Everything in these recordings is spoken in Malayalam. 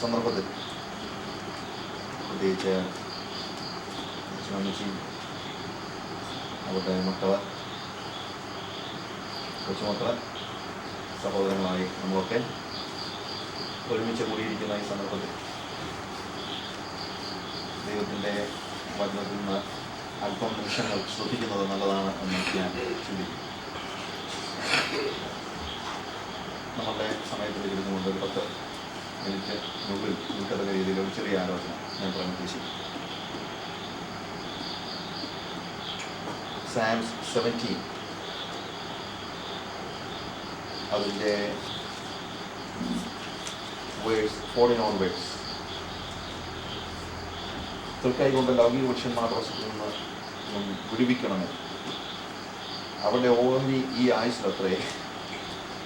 സന്ദർഭത്തിൽ പ്രത്യേകിച്ച് അമ്മച്ചി, അവരുടെ മക്കള്, കൊച്ചുമക്കള്, സഹോദരങ്ങളായി നമ്മളൊക്കെ ഒരുമിച്ച് കൂടിയിരിക്കുന്ന ഈ സന്ദർഭത്തിൽ ദൈവത്തിൻ്റെ വചനത്തിൽ നിന്ന് അല്പം നിമിഷങ്ങൾ ശ്രദ്ധിക്കുന്നത് നല്ലതാണ് എന്ന് ഞാൻ ചിന്തിക്കും. നമ്മളുടെ സമയത്തിൽ ഇരുന്നുകൊണ്ട് ഒരു 10 മിനിറ്റ് മുമ്പിൽ നിൽക്കത്തക്ക രീതിയിൽ ഒരു ചെറിയ ആലോചന ഞാൻ പറയാൻ ഉദ്ദേശിക്കും. Psalms 17 അതിൻ്റെ വേഴ്സ് 14 onwards. തൃക്കൈ കൊണ്ട് ലൗകിക പുരുഷന്മാരുടെ വശത്തിൽ നിന്ന് വിടുവിക്കണമേ. അവരുടെ ഓഹരി ഈ ആയുസ്സിലത്രേ.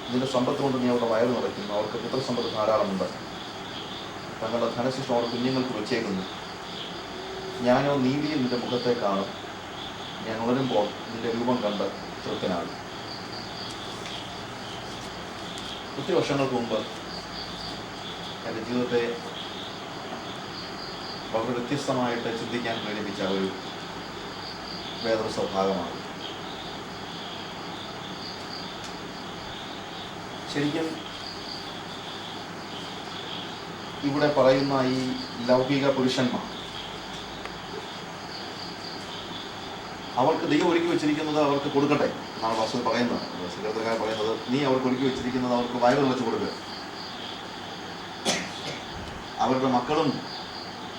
ഇതിൻ്റെ സമ്പത്ത് കൊണ്ട് നീ അവരുടെ വയറ് നിറയ്ക്കുന്നു. അവർക്ക് പുത്രസമ്പത്ത് ധാരാളമുണ്ട്. തങ്ങളുടെ ധനശിഷ്ടം അവർ കുഞ്ഞുങ്ങൾക്ക് വെച്ചേക്കുന്നു. ഞാനോ നീതിയിൽ നിന്റെ മുഖത്തെ കാണും. ഞാൻ ഉണരുമ്പോൾ നിന്റെ രൂപം കണ്ട് തൃപ്തനാകും. ഒത്തിരി വർഷങ്ങൾക്ക് മുമ്പ് എൻ്റെ ജീവിതത്തെ വളരെ വ്യത്യസ്തമായിട്ട് ചിന്തിക്കാൻ പ്രേരിപ്പിച്ച ഒരു വേദപുസ്തക ഭാഗമാണ്. ശരിക്കും ഇവിടെ പറയുന്ന ഈ ലൗകിക പുരുഷന്മാർ, അവർക്ക് ദൈവം ഒരുക്കി വെച്ചിരിക്കുന്നത് അവർക്ക് കൊടുക്കട്ടെ എന്നാണ് വാസ്തവത്തിൽ പറയുന്നത്. സെക്രട്ടറിക്കാരൻ പറയുന്നത്, നീ അവർക്ക് ഒരുക്കി വെച്ചിരിക്കുന്നത് അവർക്ക് വയറ് നിറച്ച് കൊടുക്കുക. അവരുടെ മക്കളും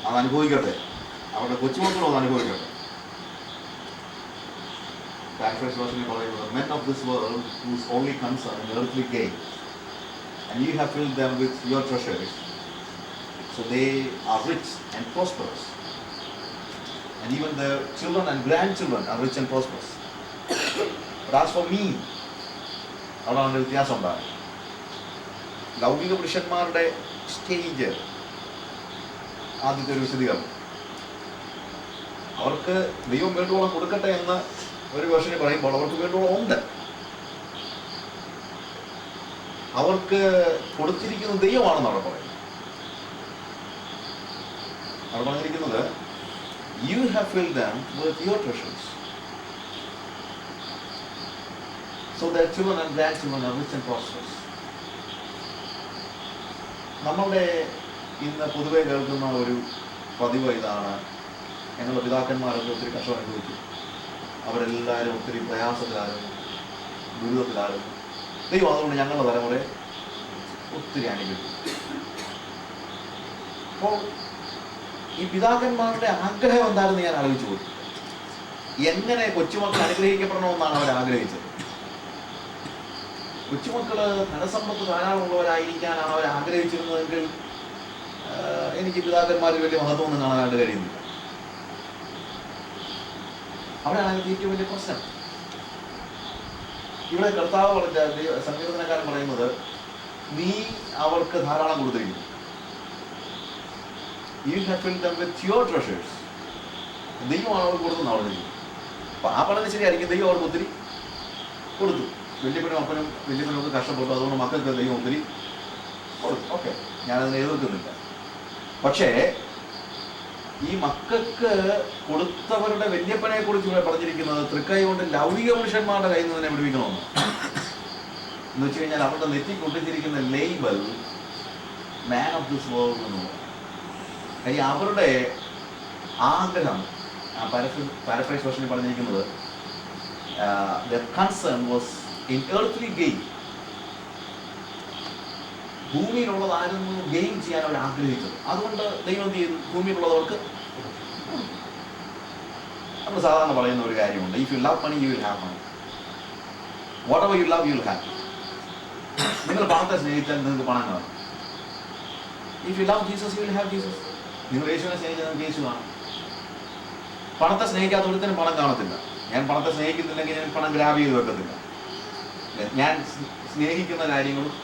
അത് അനുഭവിക്കട്ടെ, അവരുടെ കൊച്ചുമക്കളും അത് അനുഭവിക്കട്ടെ. പറയുന്നത്, men of this world whose only concern is earthly gain, and you have filled them with your treasures, so they are rich and prosperous, and even their children and grandchildren are rich and prosperous. But as for me, അവിടെ അതിൻ്റെ വ്യത്യാസം ഉണ്ടാകും. ലൗകിക പുരുഷന്മാരുടെ സ്റ്റേജ് ആദ്യത്തെ ഒരു വിശദീകരണം, അവർക്ക് ദൈവം വേണ്ടുവോളം കൊടുക്കട്ടെ എന്ന് ഒരു വേർഷന് പറയുമ്പോൾ അവർക്ക് വേണ്ടുവോളം ഉണ്ട്. അവർക്ക് കൊടുത്തിരിക്കുന്നത് ദൈവമാണെന്ന് അവിടെ പറയുന്നത്. അവിടെ പറഞ്ഞിരിക്കുന്നത്, you have filled them with your treasures, so their children and grandchildren are rich and prosperous. നമ്മളുടെ ഇന്ന് പൊതുവെ കേൾക്കുന്ന ഒരു പതിവ് ഇതാണ്, ഞങ്ങളുടെ പിതാക്കന്മാരൊക്കെ ഒത്തിരി കഷ്ടം അനുഭവിച്ചു, അവരെല്ലാവരും ഒത്തിരി പ്രയാസത്തിലായിരുന്നു, ദുരിതത്തിലായിരുന്നു, ദൈവം അതുകൊണ്ട് ഞങ്ങളുടെ തലമുറയെ ഒത്തിരി അനുഗ്രഹിച്ചു. അപ്പോൾ ഈ പിതാക്കന്മാരുടെ ആഗ്രഹം എന്താണെന്ന് ഞാൻ ആലോചിച്ചു പോയി. എങ്ങനെ കൊച്ചുമക്കൾ അനുഗ്രഹിക്കപ്പെടണമെന്നാണ് അവർ ആഗ്രഹിച്ചത്? കൊച്ചുമക്കള് ധനസമ്പത്ത് ധാരാളമുള്ളവരായിരിക്കാനാണ് അവർ ആഗ്രഹിച്ചിരുന്നതെങ്കിൽ എനിക്ക് പിതാക്കന്മാരിൽ വലിയ മഹത്വമൊന്നും കാണാനായിട്ട് കഴിയുന്നില്ല. അവിടെയാണ് ഏറ്റവും വലിയ പ്രശ്നം. ഇവിടെ കർത്താവ് പറഞ്ഞ സങ്കീർത്തനക്കാരൻ പറയുന്നത്, നീ അവർക്ക് ധാരാളം കൊടുത്തിരിക്കുന്നു. You have filled them with your treasures. ദൈവമാണ് അവർക്ക് കൊടുത്തെന്ന് അവിടെ ചെയ്യും. അപ്പം ആ പഠനം ശരിയായിരിക്കും, ദൈവം അവർക്ക് ഒത്തിരി കൊടുത്തു. വല്യപ്പനും അപ്പനും വല്യപ്പനൊക്കെ കഷ്ടപ്പെട്ടു, അതുകൊണ്ട് മക്കൾക്ക് ദൈവം ഒത്തിരി കൊടുത്തു. ഓക്കെ, ഞാനതിനെ എതിർക്കുന്നില്ല. പക്ഷേ ഈ മക്കൾക്ക് കൊടുത്തവരുടെ വല്യപ്പനെ കുറിച്ച് ഇവിടെ പറഞ്ഞിരിക്കുന്നത് തൃക്കൈ കൊണ്ട് ലൗകിക പുരുഷന്മാരുടെ കയ്യിൽ നിന്ന് തന്നെ വിടുവിക്കണമെന്ന്. എന്ന് വെച്ച് കഴിഞ്ഞാൽ അവരുടെ നെറ്റി കൊണ്ടിരിക്കുന്ന label man of this world എന്ന് പറയും. അവരുടെ ആഗ്രഹം, പാരഫ്രൈസ് വേർഷനിൽ പറഞ്ഞിരിക്കുന്നത്, their concern was in earthly gain. ഭൂമിയിലുള്ളതായിരുന്നു ഗെയിൻ ചെയ്യാൻ അവർ ആഗ്രഹിച്ചത്. അതുകൊണ്ട് ദൈവം എന്ത് ചെയ്തു? ഭൂമിയിലുള്ളവർക്ക് നമ്മൾ സാധാരണ പറയുന്ന ഒരു കാര്യമുണ്ട്, if you love money you will have money, whatever you love you will have. നിങ്ങൾ പണത്തെ സ്നേഹിച്ചാൽ നിങ്ങൾക്ക് പണം കാണും. If you love Jesus you will have Jesus. നിങ്ങൾ യേശുവിനെ സ്നേഹിച്ചാൽ നിങ്ങൾക്ക് യേശു കാണും. പണത്തെ സ്നേഹിക്കാത്ത ഒരുത്തിനും പണം കാണത്തില്ല. ഞാൻ പണത്തെ സ്നേഹിക്കുന്നില്ലെങ്കിൽ ഞാൻ പണം ഗ്രാബ് ചെയ്ത് വെക്കത്തില്ല. ഞാൻ സ്നേഹിക്കുന്ന കാര്യങ്ങളും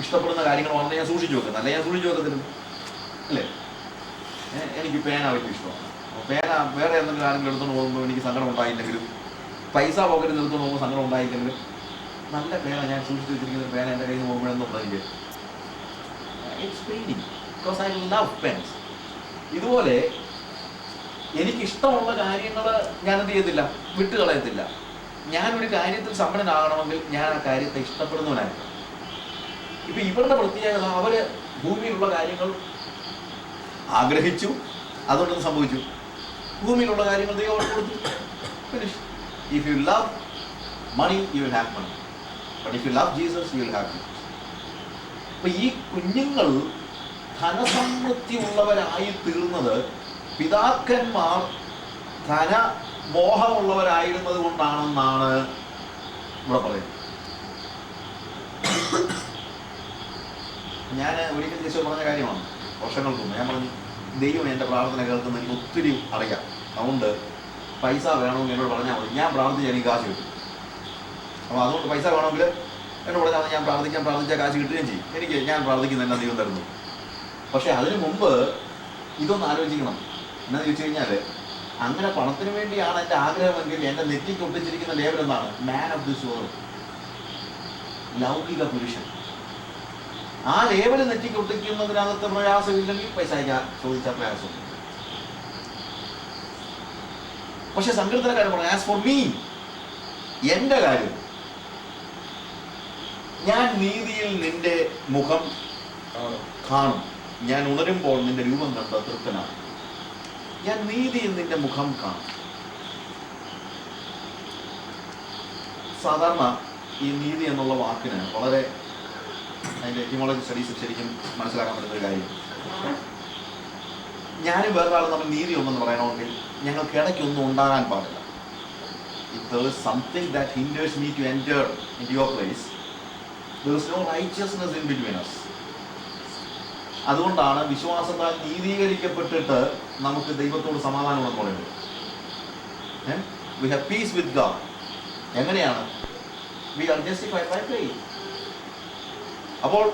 ഇഷ്ടപ്പെടുന്ന കാര്യങ്ങളും വന്ന് ഞാൻ സൂക്ഷിച്ചു വെക്കുന്നത്, അല്ലെ ഞാൻ സൂക്ഷിച്ചു വെക്കത്തില്ല, അല്ലേ? എനിക്ക് പേന വലിയ ഇഷ്ടമാണ്. പേന വേറെ എന്തെങ്കിലും ആരെങ്കിലും എടുത്തുകൊണ്ട് പോകുമ്പോൾ എനിക്ക് സങ്കടം ഉണ്ടായില്ലെങ്കിലും, പൈസ പോക്കറ്റിൽ എടുത്തുകൊണ്ട് പോകുമ്പോൾ സങ്കടം ഉണ്ടായില്ലെങ്കിലും, നല്ല പേന ഞാൻ സൂക്ഷിച്ചു വെച്ചിരിക്കുന്ന പേന എൻ്റെ കയ്യിൽ നിന്ന് പോകുമ്പോഴെന്നുണ്ടെങ്കിൽ it's paining. Because I love pens. ഇതുപോലെ എനിക്കിഷ്ടമുള്ള കാര്യങ്ങൾ ഞാൻ എന്ത് ചെയ്യത്തില്ല, വിട്ടുകളയത്തില്ല. ഞാനൊരു കാര്യത്തിൽ സമ്പന്നനാകണമെങ്കിൽ ഞാൻ ആ കാര്യത്തെ ഇഷ്ടപ്പെടുന്നവനായിരുന്നു. ഇപ്പം ഇവരുടെ പ്രത്യേകത, അവർ ഭൂമിയിലുള്ള കാര്യങ്ങൾ ആഗ്രഹിച്ചു, അതുകൊണ്ടൊന്ന് സംഭവിച്ചു. ഭൂമിയിലുള്ള കാര്യങ്ങൾ ദൈവം അവർക്ക് കൊടുത്തു. Finish. If you love money you will have money, but if you love Jesus you will have Jesus. അപ്പം ഈ കുഞ്ഞുങ്ങൾ ധനസമൃദ്ധി ഉള്ളവരായി തീർന്നത് പിതാക്കന്മാർ ധനമോഹമുള്ളവരായിരുന്നത് കൊണ്ടാണെന്നാണ് ഇവിടെ പറയുന്നത്. ഞാൻ ഒരിക്കൽ യേശു പറഞ്ഞ കാര്യമാണ് വർഷങ്ങൾക്ക് മുമ്പ്. ഞാൻ പറഞ്ഞു, ദൈവം എൻ്റെ പ്രാർത്ഥന കേൾക്കുന്ന എനിക്ക് ഒത്തിരി അറിയാം, അതുകൊണ്ട് പൈസ വേണമെങ്കിൽ എന്നോട് പറഞ്ഞാൽ മതി, ഞാൻ പ്രാർത്ഥിച്ചാൽ എനിക്ക് കാശ് കിട്ടും. അപ്പോൾ അതുകൊണ്ട് പൈസ വേണമെങ്കിൽ എന്നോട് പറഞ്ഞാൽ ഞാൻ പ്രാർത്ഥിച്ചാൽ കാശ് കിട്ടുകയും ചെയ്യും. ഞാൻ പ്രാർത്ഥിക്കുന്ന എന്നാ ദൈവം തരുന്നു. പക്ഷേ അതിനു മുമ്പ് ഇതൊന്ന് ആലോചിക്കണം. എന്നാന്ന് ചോദിച്ചു കഴിഞ്ഞാൽ, അങ്ങനെ പണത്തിന് വേണ്ടിയാണ് എൻ്റെ ആഗ്രഹമെങ്കിൽ എൻ്റെ നെറ്റിക്ക് ഒട്ടിച്ചിരിക്കുന്ന ലേബൽ എന്താണ്? മാൻ ഓഫ് ദിസ് വേൾഡ്, ലൗകിക പുരുഷൻ. ആ ലേബൽ നെറ്റിക്ക് ഒട്ടിക്കുന്നതിനകത്ത് പ്രയാസമില്ലെങ്കിൽ പൈസ ചോദിച്ചാൽ പ്രയാസമില്ല. പക്ഷെ സങ്കീർത്തനക്കാരൻ പറഞ്ഞു, ആസ് ഫോർ മീ, എൻ്റെ കാര്യം, ഞാൻ നീതിയിൽ നിന്റെ മുഖം കാണും. ഞാൻ ഉണരുമ്പോൾ നിന്റെ രൂപം കണ്ട തൃപ്തനാണ്. ഞാൻ നീതിയിൽ നിന്റെ മുഖം കാണും. സാധാരണ ഈ നീതി എന്നുള്ള വാക്കിന് വളരെ അതിൻ്റെ എറ്റിമോളജി സ്റ്റഡീസ് ശരിക്കും മനസ്സിലാക്കാൻ പറ്റുന്ന ഒരു കാര്യം, ഞാനും വേറൊരാൾ നമ്മൾ നീതി ഒന്നെന്ന് പറയണമെങ്കിൽ ഞങ്ങൾക്ക് ഇടയ്ക്കൊന്നും ഉണ്ടാകാൻ പാടില്ല. If there is something that hinders me to enter into your place, there is no righteousness in between us. അതുകൊണ്ടാണ് വിശ്വാസത്താൽ നീതീകരിക്കപ്പെട്ടിട്ട് നമുക്ക് ദൈവത്തോട് സമാധാനമുണ്ടെന്ന് പറയുന്നത്. We have peace with God. എങ്ങനെയാണ്? We are justified by faith. അപ്പോൾ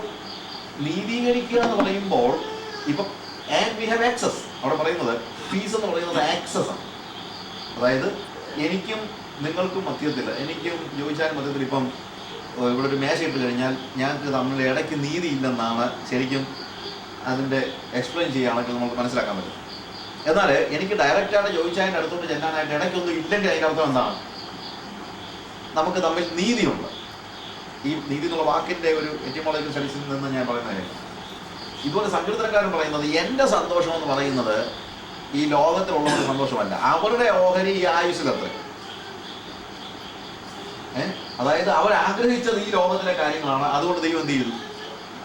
നീതീകരിക്കുക എന്ന് പറയുമ്പോൾ ഇപ്പം ആൻഡ് വി ഹാവ് ആക്സസ്, അവിടെ പറയുന്നത് പീസ് എന്ന് പറയുന്നത് ആക്സസ് ആണ്. അതായത് എനിക്കും നിങ്ങൾക്കും മധ്യത്തിൽ, എനിക്കും ജോയിച്ചാനും മധ്യത്തിൽ ഇപ്പം ഇവിടെ ഒരു മേശ ഇട്ട് കഴിഞ്ഞാൽ ഞങ്ങൾക്ക് തമ്മിൽ ഇടയ്ക്ക് നീതി ഇല്ലെന്നാണ് ശരിക്കും അതിൻ്റെ എക്സ്പ്ലെയിൻ ചെയ്യുകയാണെങ്കിൽ നമുക്ക് മനസ്സിലാക്കാൻ പറ്റും. എന്നാൽ എനിക്ക് ഡയറക്റ്റായിട്ട് ജോയിച്ചാൻ്റെ അടുത്തോട്ട് ചെല്ലാനായിട്ട് ഇടയ്ക്കൊന്നും ഇല്ലെങ്കിൽ അതിൻ്റെ അർത്ഥം എന്താണ്? നമുക്ക് തമ്മിൽ നീതിയുണ്ട്. ഈ നീതി എന്നുള്ള വാക്കിൻ്റെ ഒരു എറ്റിമോളജിക്കൽ സ്റ്റഡീസിൽ നിന്ന് ഞാൻ പറയുന്ന കാര്യം. ഇതുപോലെ സങ്കീർത്തനക്കാരൻ പറയുന്നത്, എൻ്റെ സന്തോഷം എന്ന് പറയുന്നത് ഈ ലോകത്തിലുള്ളവരുടെ സന്തോഷമല്ല, അവരുടെ ഓഹരി ഈ ആയുസ്സിലത്ര. അതായത് അവർ ആഗ്രഹിച്ചത് ഈ ലോകത്തിലെ കാര്യങ്ങളാണ്. അതുകൊണ്ട് ദൈവം എന്ത് ചെയ്തു?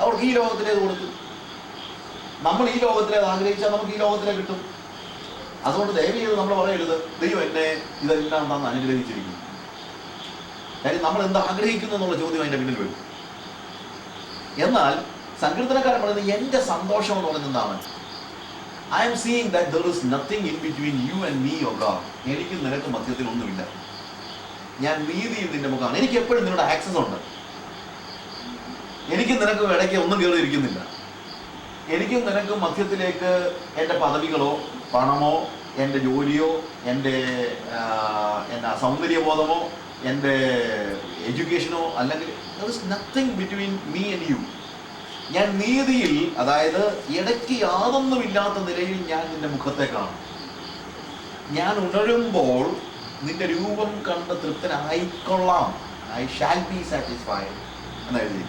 അവർക്ക് ഈ ലോകത്തിലേത് കൊടുത്തു. നമ്മൾ ഈ ലോകത്തിലേത് ആഗ്രഹിച്ചാൽ നമുക്ക് ഈ ലോകത്തിലെ കിട്ടും. അതുകൊണ്ട് ദയവ് ചെയ്ത് നമ്മൾ പറയരുത് ദൈവം എന്നെ ഇതെല്ലാം തന്ന് അനുഗ്രഹിച്ചിരിക്കുന്നു. കാര്യം നമ്മൾ എന്ത് ആഗ്രഹിക്കുന്നു എന്നുള്ള ചോദ്യം അതിൻ്റെ പിന്നിൽ വരും. എന്നാൽ സങ്കീർത്തനക്കാരൻ പറയുന്നത്, എൻ്റെ സന്തോഷം എന്ന് പറയുന്നത് എന്താണ്? I am seeing that there is nothing in between you and me oh God. എനിക്കും നിനക്ക് മധ്യത്തിൽ ഒന്നുമില്ല. ഞാൻ നീതിയിൽ നിന്റെ മുഖമാണ്. എനിക്ക് എപ്പോഴും നിന്നോട് ആക്സസ് ഉണ്ട്. എനിക്കും നിനക്കും ഇടയ്ക്ക് ഒന്നും കയറിയിരിക്കുന്നില്ല. എനിക്കും നിനക്കും മധ്യത്തിലേക്ക് എൻ്റെ പദവികളോ പണമോ എൻ്റെ ജോലിയോ എൻ്റെ സൗന്ദര്യബോധമോ എൻ്റെ എഡ്യൂക്കേഷനോ അല്ലെങ്കിൽ there is nothing between me and you. ഞാൻ നീതിയിൽ, അതായത് ഇടയ്ക്ക് യാതൊന്നുമില്ലാത്ത നിലയിൽ ഞാൻ നിന്റെ മുഖത്തെ കാണും. ഞാൻ ഉണരുമ്പോൾ നിന്റെ രൂപം കണ്ട് തൃപ്തനായിക്കൊള്ളാം. ഐ ഷാൽ ബി സാറ്റിസ്ഫൈഡ് എന്നെഴുതി.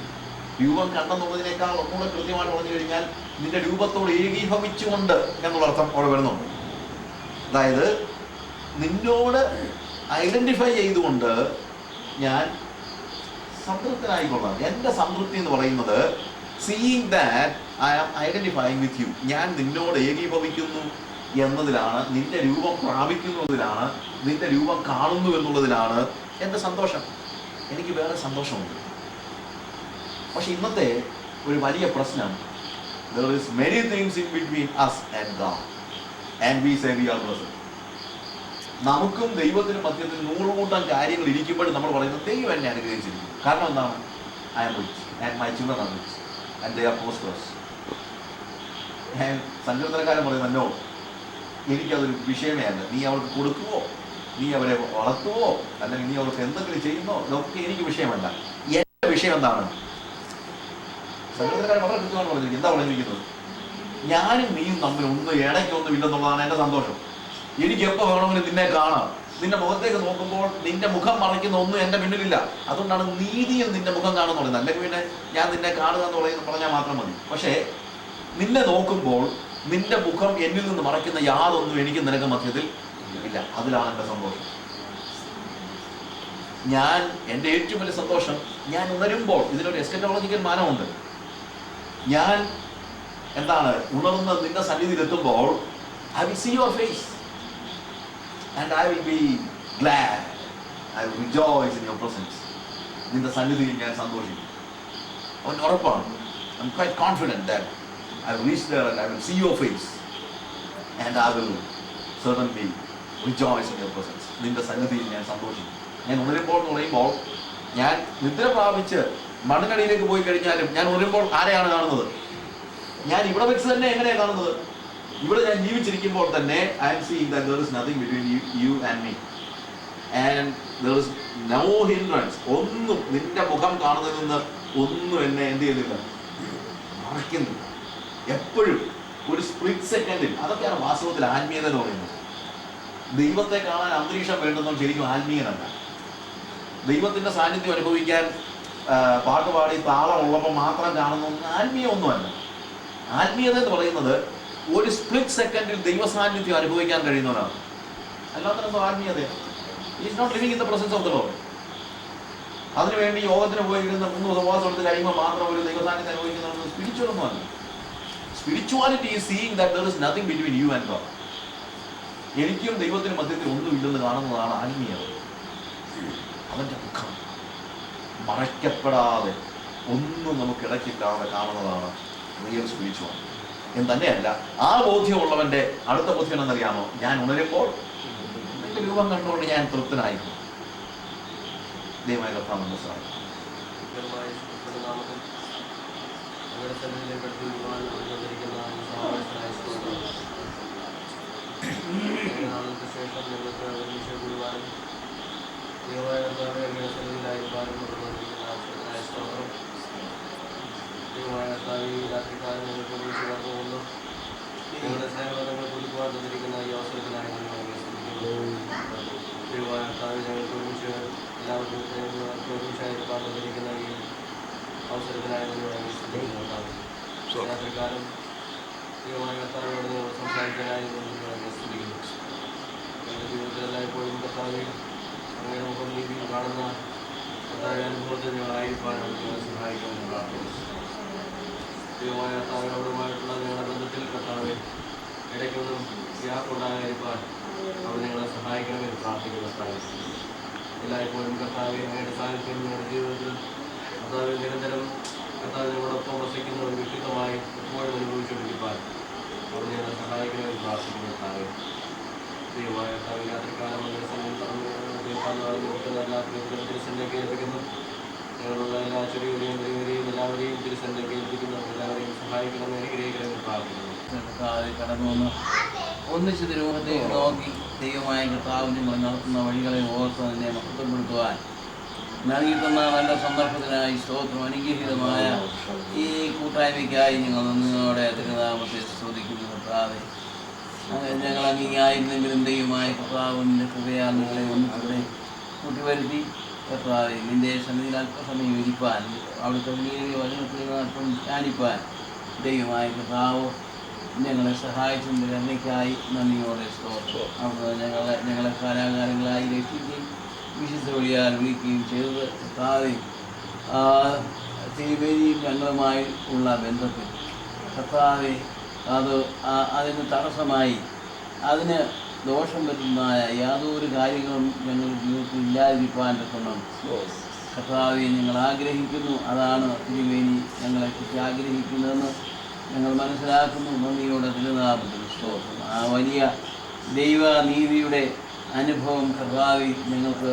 രൂപം കണ്ടെന്നുള്ളതിനേക്കാൾ ഒന്നുകൂടെ കൃത്യമായിട്ട് പറഞ്ഞു കഴിഞ്ഞാൽ നിന്റെ രൂപത്തോട് ഏകീഭവിച്ചുകൊണ്ട് എന്നുള്ള അർത്ഥം അവിടെ വരുന്നുണ്ട്. അതായത് നിന്നോട് ഐഡന്റിഫൈ ചെയ്തുകൊണ്ട് ഞാൻ സംതൃപ്തനായിക്കൊള്ളാം. എൻ്റെ സംതൃപ്തി എന്ന് പറയുന്നത് seeing that I am identifying with you. ഞാൻ നിന്നോട് ഏകീഭവിക്കുന്നു എന്നതിലാണ്, നിന്റെ രൂപം പ്രാപിക്കുന്നതിലാണ്, നിന്റെ രൂപം കാണുന്നു എന്നുള്ളതിലാണ് എൻ്റെ സന്തോഷം. എനിക്ക് വേറെ സന്തോഷമുണ്ട്. പക്ഷെ ഇന്നത്തെ ഒരു വലിയ പ്രശ്നം, there is many things in between us and God and we say we are blessed. നമുക്കും ദൈവത്തിനും മധ്യത്തിൽ 100 കൂട്ടം കാര്യങ്ങൾ ഇരിക്കുമ്പോഴും നമ്മൾ പറയുന്നത് ദൈവം എന്നെ അനുഗ്രഹിച്ചിരിക്കും. കാരണം എന്താണ്? I am rich and my children are rich and they are prosperous. സങ്കീർത്തനക്കാരൻ പറയുന്നല്ലോ, എനിക്കതൊരു വിഷയമേ അല്ല. നീ അവർക്ക് കൊടുക്കുവോ, നീ അവരെ വളർത്തുവോ, അല്ലെങ്കിൽ നീ അവർക്ക് എന്തെങ്കിലും ചെയ്യുന്നോ, ഇതൊക്കെ എനിക്ക് വിഷയമല്ല. എൻ്റെ വിഷയം എന്താണ്? സങ്കീർത്തനക്കാരൻ വളരെ കൃത്യമാണ് പറഞ്ഞിരിക്കുന്നത്. എന്താ പറഞ്ഞിരിക്കുന്നത്? ഞാനും നീയും തമ്മിൽ ഒന്നും ഇടയ്ക്കൊന്നും ഇല്ലെന്നുള്ളതാണ് എൻ്റെ സന്തോഷം. എനിക്ക് എപ്പോൾ വേണമെങ്കിലും നിന്നെ കാണാം. നിന്റെ മുഖത്തേക്ക് നോക്കുമ്പോൾ നിന്റെ മുഖം മറയ്ക്കുന്ന ഒന്നും എൻ്റെ മുന്നിലില്ല. അതുകൊണ്ടാണ് നീതിയിൽ നിന്റെ മുഖം കാണുന്നുള്ളത്. അല്ലെങ്കിൽ പിന്നെ ഞാൻ നിന്നെ കാണുക എന്ന് പറഞ്ഞാൽ മാത്രം മതി. പക്ഷേ നിന്നെ നോക്കുമ്പോൾ നിന്റെ മുഖം എന്നിൽ നിന്ന് മറയ്ക്കുന്ന യാതൊന്നും എനിക്ക് നിനക്ക് മധ്യത്തിൽ ഇല്ല. അതിലാണ് എൻ്റെ സന്തോഷം. എൻ്റെ ഏറ്റവും വലിയ സന്തോഷം, ഞാൻ ഉണരുമ്പോൾ ഇതിനൊരു എസ്കറ്റോളജിക്കൽ മാനമുണ്ട്. ഞാൻ ഉണർന്ന് നിന്റെ സന്നിധിയിൽ എത്തുമ്പോൾ I will see your face and I will be glad. I will rejoice in your presence. നിന്റെ സന്നിധിയിൽ ഞാൻ സന്തോഷിക്കും. അവൻ ഉറപ്പാണ്. I'm quite confident that I will reach there and I will see your face and I will certainly rejoice in your presence. നിന്റെ സന്നിധിയിൽ ഞാൻ സന്തോഷിക്കും. ഞാൻ ഉണരുമ്പോൾ എന്ന് പറയുമ്പോൾ, ഞാൻ നിദ്ര പ്രാപിച്ച് മണ്ണിനടിയിലേക്ക് പോയി കഴിഞ്ഞാലും ഞാൻ ഉണരുമ്പോൾ ആരെയാണ് കാണുന്നത്? ഞാൻ ഇവിടെ വെച്ച് തന്നെ എങ്ങനെയാണ് കാണുന്നത്? ഇവിടെ ഞാൻ ജീവിച്ചിരിക്കുമ്പോൾ തന്നെ I am seeing that there is nothing between you and me and there is no hindrance. ഒന്നും നിന്റെ മുഖം കാണുന്നതിൽ നിന്ന് ഒന്നും എന്നെ എന്ത് ചെയ്യുന്നില്ല, മറയ്ക്കുന്നില്ല. എപ്പോഴും ഒരു സ്പ്ലിറ്റ് സെക്കൻഡിൽ. അതൊക്കെയാണ് വാസ്തവത്തിൽ ആത്മീയത എന്ന് പറയുന്നത്. ദൈവത്തെ കാണാൻ അന്തരീക്ഷം വേണ്ടുന്നത് ശരിക്കും ആത്മീയനല്ല. ദൈവത്തിന്റെ സാന്നിധ്യം അനുഭവിക്കാൻ പാട്ടുപാടി താളമുള്ളപ്പോൾ മാത്രം കാണുന്ന ആത്മീയ ഒന്നുമല്ല. ആത്മീയത എന്ന് പറയുന്നത് ഒരു സ്പ്ലിറ്റ് സെക്കൻഡിൽ ദൈവ സാന്നിധ്യം അനുഭവിക്കാൻ കഴിയുന്നവരാണ്. അല്ലാത്തതെന്തോ ആത്മീയതയാണ്. Is not living in the presence of the Lord. അതിനുവേണ്ടി യോഗത്തിന് പോയിരുന്ന 3 ദിവസം ഉപവാസം എടുത്ത് കഴിയുമ്പോൾ മാത്രം ഒരു ദൈവ സാന്നിധ്യം അനുഭവിക്കുന്നതൊന്നും സ്പിരിച്വൽ ഒന്നുമല്ല. Spirituality is seeing that there is nothing between you and God. എനിക്കും ദൈവത്തിനും മധ്യത്തിൽ ഒന്നും ഇല്ലെന്ന് കാണുന്നതാണ് ആത്മീയത. അവൻ്റെ മുഖം മറയ്ക്കപ്പെടാതെ ഒന്നും നമുക്ക് ഇടയ്ക്കില്ലാതെ കാണുന്നതാണ് റിയൽ സ്പിരിച്വാലിറ്റി. എന്ന് തന്നെയല്ല, ആ ബോധ്യമുള്ളവൻ്റെ അടുത്ത ബോധ്യം എന്നറിയാമോ? ഞാൻ ഉണരുമ്പോൾ നിന്റെ രൂപം കണ്ടുകൊണ്ട് ഞാൻ തൃപ്തനായിരിക്കും. ദൈവമായ കർത്താവ് നമ്മുടെ സഹായം. ഞങ്ങളുടെ സ്നേഹബന്ധങ്ങൾ പുതുക്കുവാൻ തന്നിരിക്കുന്ന ഈ അവസരത്തിനായി ഞങ്ങൾക്ക് ഒരുമിച്ച് എല്ലാവർക്കും ഒരുമിച്ചായിരിക്കാൻ തന്നിരിക്കുന്ന ഈ അവസരത്തിനായി യാത്രക്കാലം ദൈവമായ കർത്താവിനോട് നിങ്ങൾ സംസാരിക്കാനായി സ്തുതിക്കുന്നു. ഞങ്ങളുടെ ജീവിതത്തിൽ എല്ലായ്പ്പോഴും കർത്താവ് അങ്ങയുടെ മുഖം നീതിയിൽ കാണുന്ന കർത്താവ് അനുഭവത്തിൽ ഞങ്ങളായിരിക്കാനാണ് നിങ്ങളെ സഹായിക്കുമെന്ന് പ്രാർത്ഥിക്കുന്നു. ദൈവമായ കർത്താവിനോടുമായിട്ടുള്ള നിങ്ങളുടെ ബന്ധത്തിൽ കർത്താവ് ഇടയ്ക്കൊന്നും ഗ്യാപ്പുണ്ടാകാതിരിക്കാൻ അവർ നിങ്ങളെ സഹായിക്കണമെന്ന് പ്രാർത്ഥിക്കുന്ന കർത്താവ്. എല്ലായ്പ്പോഴും കർത്താവ് അങ്ങയുടെ സാന്നിധ്യം നിങ്ങളുടെ ജീവിതത്തിൽ കർത്താവ് നിരന്തരം കർത്താവ് നിങ്ങളോടൊപ്പം വസിക്കുന്ന ഒരു വ്യക്തിത്വമായി എപ്പോഴും അനുഭവിച്ചുകൊണ്ടിരിക്കാൻ അവർ നിങ്ങളെ സഹായിക്കണമെന്ന് പ്രാർത്ഥിക്കുന്ന കർത്താവ്. ദൈവമായ കർത്താവ് യാത്രക്കാലം എല്ലാ തിരുസന്നിധിയിലേക്ക് ഏൽപ്പിക്കുന്നു. ഞങ്ങളുള്ള എല്ലാ ചെറിയവരെയും വലിയവരെയും എല്ലാവരെയും തിരുസന്നിധിയിലേക്ക് ഏൽപ്പിക്കുന്നു. എല്ലാവരെയും സഹായിക്കണമെന്ന് അനുഗ്രഹിക്കണമെന്ന് പ്രാർത്ഥിക്കുന്നു. കടന്നു വന്ന് ഒന്നിച്ച് തിരുമുഖത്തേക്ക് നോക്കി ദൈവമായ കർത്താവ് നിങ്ങൾ നടത്തുന്ന വഴികളെ ഓർത്ത് അതിനെ മഹത്വപ്പെടുത്തുവാൻ നൽകിയിട്ടുന്ന നല്ല സന്ദർഭത്തിനായി സ്തോത്രം. അനുഗ്രഹീതമായ ഈ കൂട്ടായ്മയ്ക്കായി ഞങ്ങൾ നിങ്ങളോടെ തിരുനാമത്തെ സ്തുതിക്കുന്നു. കർത്താവെ, ഞങ്ങൾ അംഗീകായിരുന്നെങ്കിലും ദൈവമായ കർത്താവിൻ്റെ കൃപയാൽ നിങ്ങളെ ഒന്നിവിടെ കൂട്ടിവരുത്തി കർത്താവെ നിൻ്റെ സന്നിധിയിൽ അല്പസമയം ഇരിപ്പാൻ, അവിടുത്തെ വലിയ വചനത്തിൽ അല്പം ധ്യാനിപ്പാൻ ദൈവമായ കർത്താവ് ഞങ്ങളെ സഹായിച്ചതിൻ്റെ കരുണയ്ക്കായി നന്ദിയോടെ സ്തോത്രം. അവിടുന്ന് ഞങ്ങളെ കാലാകാലങ്ങളായി രക്ഷിക്കുകയും വിശുദ്ധ വഴിയാൽ വിളിക്കുകയും ചെയ്തത് കർത്താവെ തിരുവേദിയും ഞങ്ങളുമായി ഉള്ള ബന്ധത്തിൽ കർത്താവെ അതിന് തടസ്സമായി അതിന് ദോഷം വരുന്നതായ യാതൊരു കാര്യങ്ങളും ഞങ്ങളുടെ ജീവിതത്തിൽ ഇല്ലാതിരിക്കാൻ തക്കണം കർത്താവെ ഞങ്ങൾ ആഗ്രഹിക്കുന്നു. അതാണ് തിരുവേദി ഞങ്ങളെക്കുറിച്ച് ആഗ്രഹിക്കുന്നതെന്ന് ഞങ്ങൾ മനസ്സിലാക്കുന്നു. നന്ദിയോടെ തിരുനാമത്തിൽ സ്തോത്രം. ആ വലിയ ദൈവനീതിയുടെ അനുഭവം കർത്താവെ ഞങ്ങൾക്ക്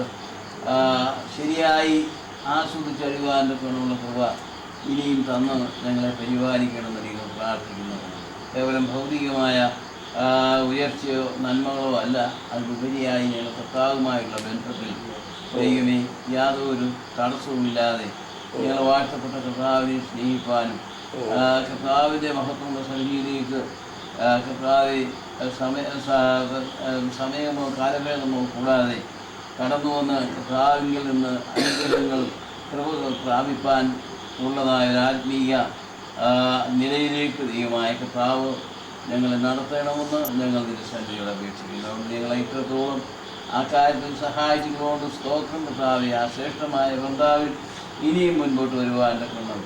ശരിയായി ആസ്വദിച്ചറിയുവാൻ തക്കമുള്ള കൃപ ഇനിയും തന്ന് ഞങ്ങളെ പരിപാലിക്കണമെന്ന് നിങ്ങൾ പ്രാർത്ഥിക്കുന്നു. കേവലം ഭൗതികമായ ഉയർച്ചയോ നന്മകളോ അല്ല, അതിലുപരിയായി ഞങ്ങൾ കർത്താവുമായുള്ള ബന്ധത്തിൽ ദൈവമേ യാതൊരു തടസ്സവുമില്ലാതെ ഞങ്ങൾ വാഴ്ത്തപ്പെട്ട കർത്താവിനെ സ്നേഹിപ്പാനും കർത്താവിൻ്റെ മഹത്വമുള്ള സന്നിധിയിലേക്ക് കർത്താവ് സമയമോ കാലഭേദമോ കൂടാതെ കടന്നു വന്ന് കർത്താവിൽ നിന്ന് അനുഗ്രഹങ്ങൾ കൃപകൾ പ്രാപിപ്പാൻ ഉള്ളതായ ഒരു ആത്മീയ നിലയിലേക്ക് ദൈവമായ കർത്താവ് ഞങ്ങളെ നടത്തണമെന്ന് ഞങ്ങൾ തിരുസന്നിധിയോട് അപേക്ഷിക്കുന്നു. അതുകൊണ്ട് ഞങ്ങളെ ഇത്രത്തോളം ആ കാര്യത്തിൽ സഹായിച്ചുകൊണ്ട് സ്തോത്രം കർത്താവെ. ആ ശ്രേഷ്ഠമായ ബന്ധാവിൽ ഇനിയും മുൻപോട്ട് വരുവാൻ തക്കണം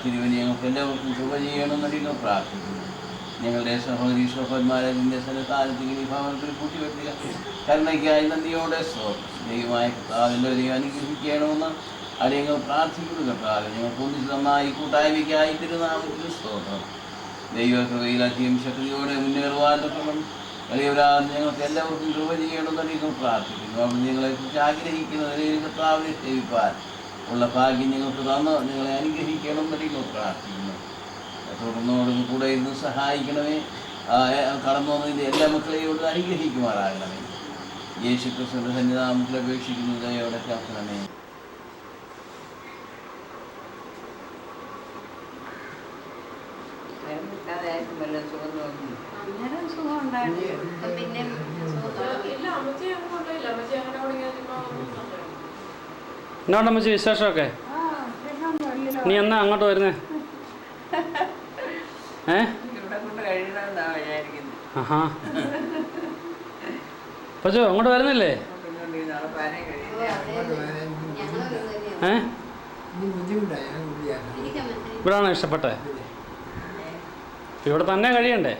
തിരുവനി ഞങ്ങൾക്ക് എല്ലാവർക്കും കൃപ ചെയ്യണമെന്ന് നിങ്ങൾ പ്രാർത്ഥിക്കുന്നു. ഞങ്ങളുടെ സഹോദരി സഹോദരന്മാരെ നിന്റെ സന്നിധാനത്തിൽ ഈ ഭവനത്തിൽ കൂട്ടിവെക്കുക. കരുണയ്ക്കായി നന്ദിയോടെ സ്തോത്രം. ദൈവമായ കർത്താവിൻ്റെ ദൈവം അനുഗ്രഹിക്കണമെന്ന് അടിയങ്ങൾ പ്രാർത്ഥിക്കുന്നു. കർത്താവ് ഞങ്ങൾക്ക് ഒന്നിച്ച് നന്നായി കൂട്ടായ്മയ്ക്കായി തിരുനാമത്തിൽ സ്തോത്രം. ദൈവകൃപയിലധികം ശക്തിയോടെ മുന്നേറുവാൻ തക്കണം വലിയവരാൽ ഞങ്ങൾക്ക് എല്ലാവർക്കും കൃപ ചെയ്യണമെന്ന് നിങ്ങൾ പ്രാർത്ഥിക്കുന്നു. അവിടെ ഞങ്ങളെക്കുറിച്ച് ആഗ്രഹിക്കുന്ന നിലയിൽ കർത്താവിനെ സേവിപ്പാൻ ഉള്ള ഭാഗ്യം ഞങ്ങൾക്ക് തന്ന് ഞങ്ങളെ അനുഗ്രഹിക്കണമെന്ന് നിങ്ങൾ പ്രാർത്ഥിക്കുന്നു. തുടർന്നോടും കൂടെ ഇന്ന് സഹായിക്കണമേ. കടന്നു വന്നതിൻ്റെ എല്ലാ മക്കളെയോട് അനുഗ്രഹിക്കുമാറാകണമേ. യേശു ക്രിസ്തുവിൻ്റെ സന്നിധാനത്തിൽ അപേക്ഷിക്കുന്നു. ദയോടെ കേൾക്കണമേ. എന്നോട്ടമ്മച്ചി വിശേഷമൊക്കെ? നീ എന്നാ അങ്ങോട്ട് വരുന്നേ? ആഹാ പച്ചോ അങ്ങോട്ട് വരുന്നില്ലേ? ഇവിടാണോ ഇഷ്ടപ്പെട്ടെ? ഇവിടെ തന്നെ കഴിയണ്ടേ?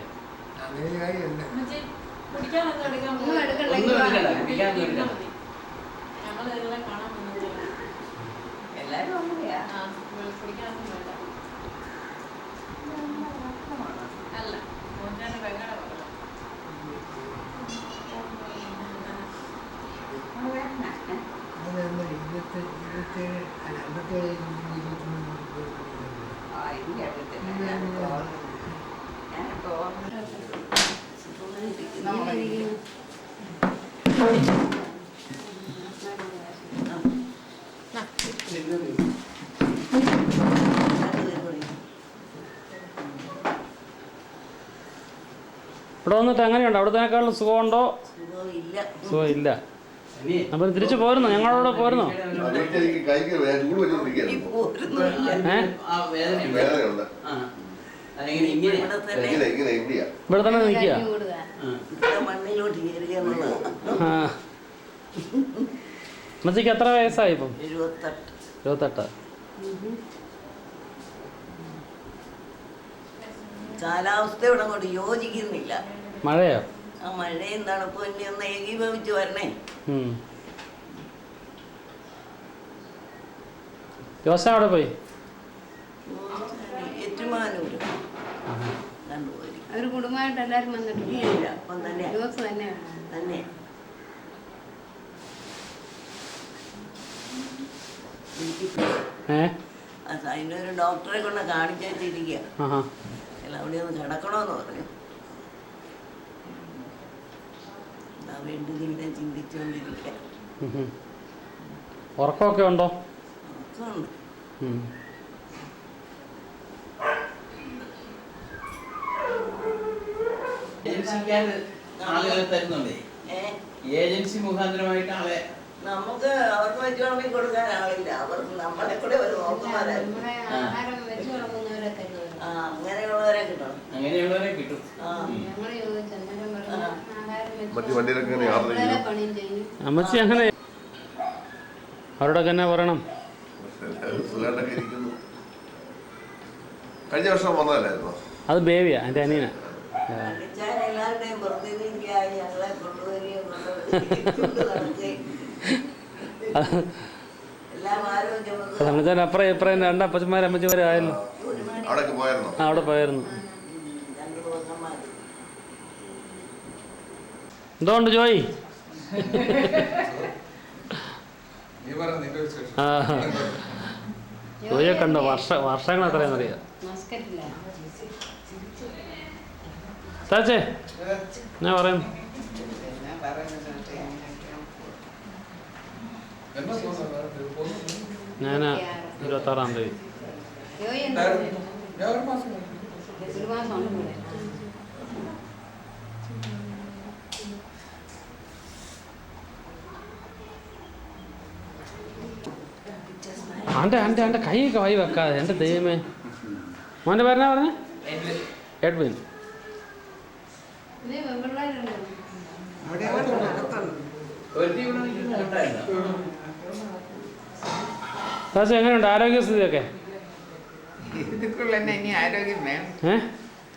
ഇവിടെ വന്നിട്ട് എങ്ങനെയുണ്ട്? അവിടത്തേക്കാളും സുഖമുണ്ടോ? സുഖമില്ല. അപ്പം തിരിച്ചു പോരുന്നോ? ഞങ്ങളോട് പോരുന്നോ? ഇവിടെ തന്നെ നിൽക്കുക. അമ്മച്ചിക്ക് എത്ര വയസ്സായി ഇപ്പം? 28. കാലാവസ്ഥ ഇവിടെ കൊണ്ട് യോജിക്കുന്നില്ല. മഴയോ? ആ മഴയും തണുപ്പും എന്നെ ഒന്ന് ഏകീഭവിച്ച് വരണേ. ജോസ അവിടെ പോയി? ഏറ്റുമാനൂര് കണ്ടുപോയി. അവർ കുടുംബമായിട്ട് എല്ലാവരും വന്നിട്ടില്ല. അപ്പം തന്നെ ദിവസം തന്നെ തന്നെ അതിനൊരു ഡോക്ടറെ കൊണ്ട് കാണിച്ചിരിക്കുക. അവിടെ ഒന്ന് കിടക്കണമെന്ന് പറഞ്ഞു. വേണ്ടി ഇങ്ങനെ ചിന്തിച്ചുകൊണ്ടിരിക്കുക. ഉറക്കമൊക്കെ ഉണ്ടോ? ഉറക്കമുണ്ട്. ആളുകളെ തരുന്നുണ്ടേ. ഏജൻസി മുഖാന്തരമായിട്ട് ആളെ നമുക്ക് അവർക്ക് വെച്ച് വിളമ്പി കൊടുക്കാൻ ആളില്ല. അവർക്ക് നമ്മളെ കൂടെ ഒരു നോക്കുന്നവരായിരുന്നു. അങ്ങനെയുള്ളവരെ കിട്ടണം. അങ്ങനെയുള്ളവരെ കിട്ടും. അമ്മച്ചി അങ്ങനെ അവരോടൊക്കെ എന്നാ പറയണം? കഴിഞ്ഞ വർഷം വന്നതല്ലായിരുന്നോ? അത് ബേബിയാ, എൻ്റെ അനിയനാ. എല്ലാവരുടെയും പ്രതിനിധിയായി ഞങ്ങളെ കൊണ്ടുവരികയും എല്ലാം ആരോഗ്യം അപ്പുറം ഇപ്പുറം രണ്ടപ്പച്ചന്മാരും അമ്മച്ചിമാരും ആയല്ലോ. അവിടെ പോയായിരുന്നു. എന്തുകൊണ്ട് ജോയി? ജോയിയെ കണ്ടോ? വർഷങ്ങൾ എത്രയാണെന്നറിയാം. ചാച്ചേ ഞാൻ പറയുന്നു, ഞാൻ 26-ാം തീയതി ഒരു മാസം ഉണ്ട് ഇവിടെ. ആൻ്റെ കൈയൊക്കെ വായി വെക്കാതെ എൻ്റെ ദൈവമേ. മോൻ്റെ പേരെന്നാ പറഞ്ഞേ? എഡ്വിൻ. ഇത് പെൺപിള്ളേരുണ്ട്. പക്ഷേ എങ്ങനെയുണ്ട് ആരോഗ്യസ്ഥിതിയൊക്കെ? ഇതുക്കുള്ള തന്നെ ഇനി ആരോഗ്യം വേണം.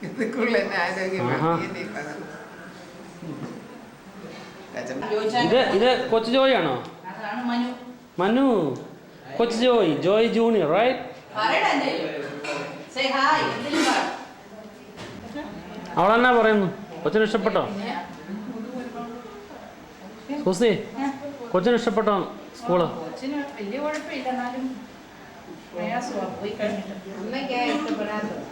ഇതുക്കുള്ള തന്നെ ആരോഗ്യം വേണം. ഇത് കൊച്ചു ജോയിയാണോ? മനു കൊച്ചു ജോയ് ജൂനിയർ റൈറ്റ്? അവളെന്നാ പറയുന്നു? കൊച്ചിന് ഇഷ്ടപ്പെട്ടോ? സൂസി കൊച്ചിന് ഇഷ്ടപ്പെട്ടോ സ്കൂള്? വലിയ കുഴപ്പമില്ല, എന്നാലും പ്രയാസമാണ് പോയി കഴിഞ്ഞിട്ട്. അമ്മയ്ക്കാ ഇഷ്ടപ്പെടാത്തത്.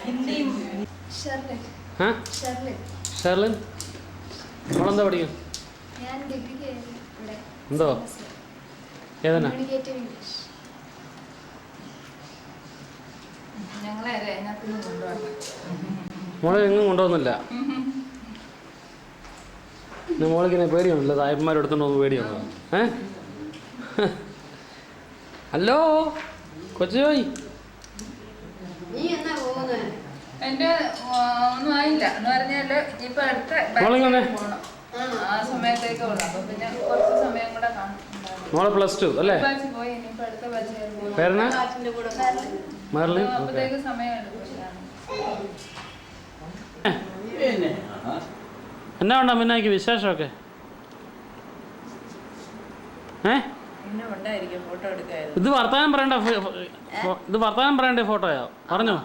ഹിന്ദിയും ഷെർലിൻ അവളെന്താ പഠിക്കും? ഞാൻ ഡിഗ്രിക്ക് ഇവിടെ എന്തോ ഏതനാ? Communicative English. ഞങ്ങളെ അതിനകത്തുനിന്ന് കൊണ്ടുപോകണം. മോളെ എങ്ങും കൊണ്ടുപോകുന്നില്ല. മോളിങ്ങനെ പേടിയുണ്ടല്ലോ, സായന്മാർ എടുത്തോണ്ട് പോകുമ്പോൾ പേടിയുണ്ടോ? ഹലോ കൊച്ചു ജോയ്, നീ എന്നാ പോകുന്നത്? എൻ്റെ ഒന്നും ആയില്ല എന്ന് പറഞ്ഞാൽ ഇനിയിപ്പോൾ അടുത്ത മോളിങ്ങനെ പോകണം. ആ സമയത്തേക്കേ ഉള്ളൂ. അപ്പോൾ പിന്നെ കുറച്ച് സമയം കൂടെ കാണും. മോളെ +2 അല്ലേ? ബാച്ച് പോയി, ഇനിയിപ്പോൾ അടുത്ത ബാച്ച് പോകണം. പേരെന്നാ? കാറ്റിന്റെ കൂടെ മെർലിൻ. അപ്പോഴത്തേക്ക് സമയം എടുക്കും. എന്നാ ഉണ്ടോ മിന്നാക്ക് വിശേഷമൊക്കെ? പിന്നെ ഉണ്ടായിരിക്കും ഫോട്ടോ എടുക്കായിരുന്നു. ഇത് വർത്താനം പറയേണ്ട ഫോട്ടോയോ? പറഞ്ഞോ.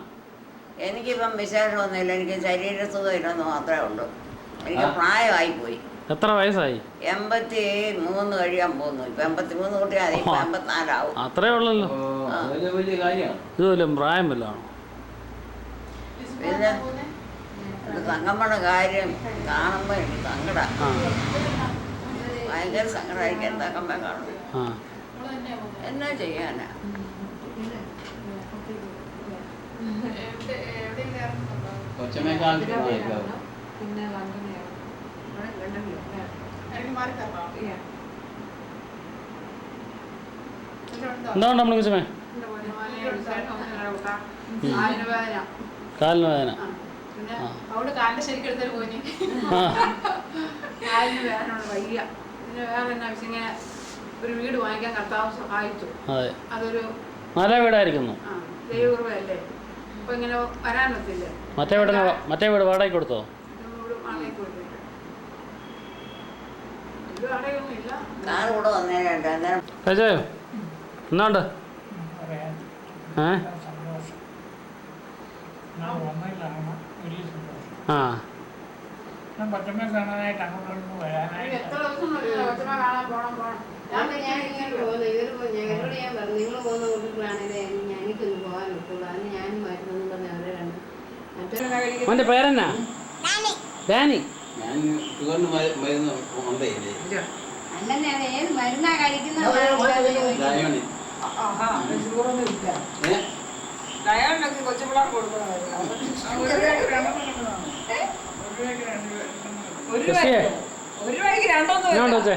എനിക്കിപ്പം വിശേഷമൊന്നുമില്ല, എനിക്ക് ശരീരസുഖമില്ലെന്ന് മാത്രമേ ഉള്ളൂ. എനിക്ക് പ്രായമായിപ്പോയി. എത്ര വയസ്സായി? 83 കഴിയാൻ പോകുന്നു. ഇപ്പം 83 കൂട്ടിയാൽ 54 ആവും. അത്രേ ഉള്ളല്ലോ. വലിയ കാര്യമാണ്. ഇത് വല്ലതും പ്രായം വല്ലതാണോ? പിന്നെ തങ്കമ്മണ കാര്യം കാണുമ്പോൾ എനിക്ക് സങ്കടം, ഭയങ്കര സങ്കടമായിരിക്കും. തങ്കമ്മ കാണും, എന്നാ ചെയ്യാനാ? കൊച്ചമേക്കാൾ എന്താ ഉണ്ട് നമ്മളെ കൊച്ചമേ? കാലിന് വേദന. അവിടെ കാലിന്റെ ശരിക്കും എടുത്തൊരു പോയി കാലിന് വേദന വയ്യ. പിന്നെ വേറെ എന്നാ ഇങ്ങനെ ഒരു വീട് വാങ്ങിക്കാൻ കർത്താവ് സഹായിച്ചു. അതെ, അതൊരു നല്ല വീടായിരിക്കുന്നു. ദൈവകൃപയല്ലേ. അപ്പൊ ഇങ്ങനെ വരാൻ പറ്റില്ലേ. മറ്റേ വീട് വാടകയ്ക്ക് കൊടുത്തോ? കാറ് കൂടെ വന്നേരണ്ട് അന്നേരം കഴിച്ചോ? എന്നാണ്ട് ആ ഞാൻ ഇങ്ങോട്ട് പോകുന്നു. ഞങ്ങളോട് ഞാൻ പറഞ്ഞു, നിങ്ങൾ പോകുന്ന കൂട്ടത്തിലാണല്ലേ എനിക്കൊന്ന് പോകാൻ പറ്റുള്ളൂ. അതിന് ഞാനും വരുന്നെന്ന് പറഞ്ഞ അവരെ രണ്ട് അവൻ്റെ പേരെന്നാ? ഡാനി. ഞാൻ ഷുഗറിന് മരുന്ന് ഉണ്ടേ അല്ലെന്നെ അത് ഏത് മരുന്നാ കഴിക്കുന്നത്? ഡയോണി. ഡയോണിനൊക്കെ കൊച്ചുപിള്ളേർ കൊടുക്കണമായിരുന്നു. ഒരു രൂപയ്ക്ക് രണ്ടൊന്നും ഞാനുണ്ടോ ചേ?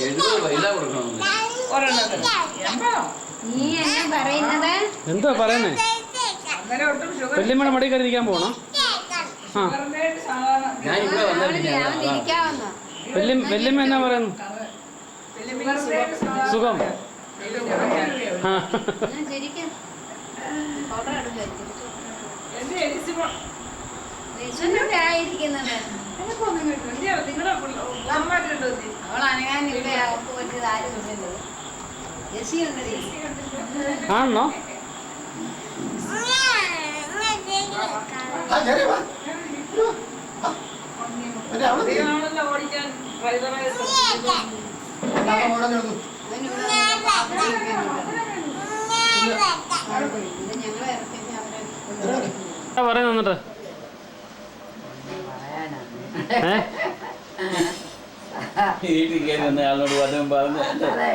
70 പൈസ കൊടുക്കണമെന്ന്. ഒരെണ്ണത്തിന് 80. നീ എന്നാ പറയുന്നത്? എന്തോ പറയുന്നേ? അങ്ങനെ ഒട്ടും ഷുഗർ വല്യമ്മയുടെ മടി കയറി ഇരിക്കാൻ പോകണോ? ആ ഞാൻ ഇവിടെ വന്നിട്ടില്ല. ഇരിക്കാവുന്ന വല്യമ്മ എന്നാ പറയുന്നു? സുഖം. ആ ശരിക്കും ഫോട്ടോ എടുക്കായിരിക്കും ആയിരിക്കുന്നത്. അവൾ അനങ്ങാൻ ഇവിടെ അവർക്ക് പറ്റിയത് ആരും ഇല്ലല്ലോ. ജെസ്സിയുണ്ട്. ആണോ? ഓടിക്കാൻ ഡ്രൈവറായിട്ട് ഞങ്ങളെ ഇറക്കിച്ച് അവരെ പറയാൻ എന്നിട്ട് വീട്ടിൽ കയറി വന്ന ആളോട് വല്ലതും പറഞ്ഞ് അതെ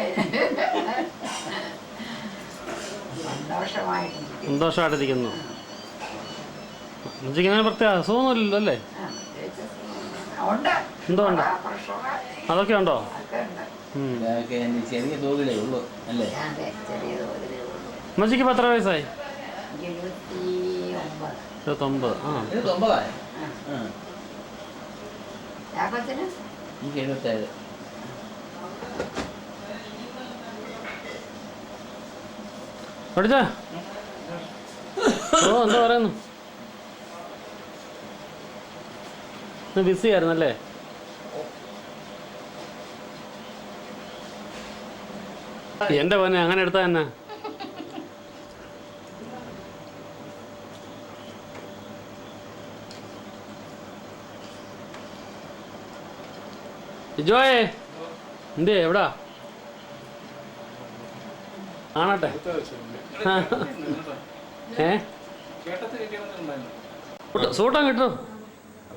സന്തോഷമായിട്ടുണ്ട്. സന്തോഷമായിട്ടിരിക്കുന്നു. അമ്മച്ചിക്ക് പ്രത്യേക അസുഖമൊന്നുമില്ലല്ലോ അല്ലേ? ഉണ്ട്. എന്തോ ഉണ്ട്? പ്രഷറ് അതൊക്കെ ഉണ്ടോ? ഒക്കെ ഉണ്ട്. ഇതൊക്കെ എൻ്റെ ചെറിയ തോതിലേ ഉള്ളൂ അല്ലേ? അതെ ചെറിയ തോതിലേ ഉള്ളൂ. അമ്മച്ചിക്ക് ഇപ്പോൾ എത്ര വയസ്സായി? 29. 29. ആ 29. യാക്കത്തിന് എനിക്ക് 77. പഠിച്ചാ? ഓ എന്താ പറയുന്നു? ബിസി ആയിരുന്നല്ലേ? എൻ്റെ പോന്നെ അങ്ങനെ എടുത്താൽ തന്നെ. ജോയേ എന്തേ എവിടാ? കാണട്ടെ. സൂട്ടം കിട്ടും.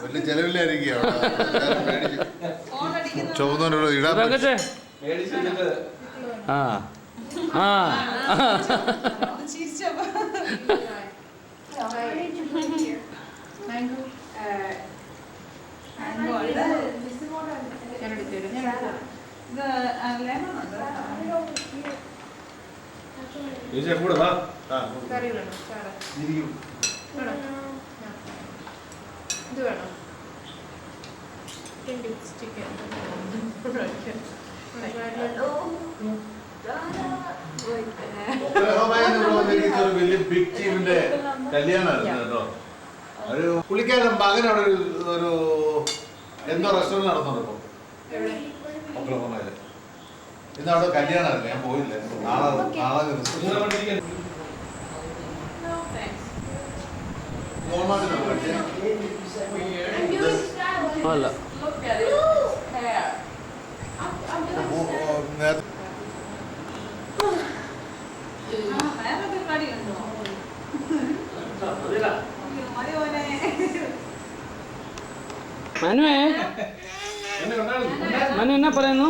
വലിയ ചെലവില്ലായിരിക്കും. ചുവന്നോട് ഇടാൻ തങ്കച്ചേ. ആ ആ കൂടെ വാ. ഇത് വേണം. വലിയ ബിഗ് ടീമിന്റെ കല്യാണമായിരുന്നു കേട്ടോ. ഒരു പുള്ളിക്കാരൻ മകൻ അവിടെ ഒരു എന്തോ റെസ്റ്റോറൻറ്റ് നടത്തുന്നുണ്ട് ഇപ്പൊ. ഒക്ലഹോമയില്. ഇന്ന് അവിടെ കല്യാണമായിരുന്നു, ഞാൻ പോയില്ല. നാളെ അല്ല മനുവേ, മനു എന്നാ പറയുന്നു?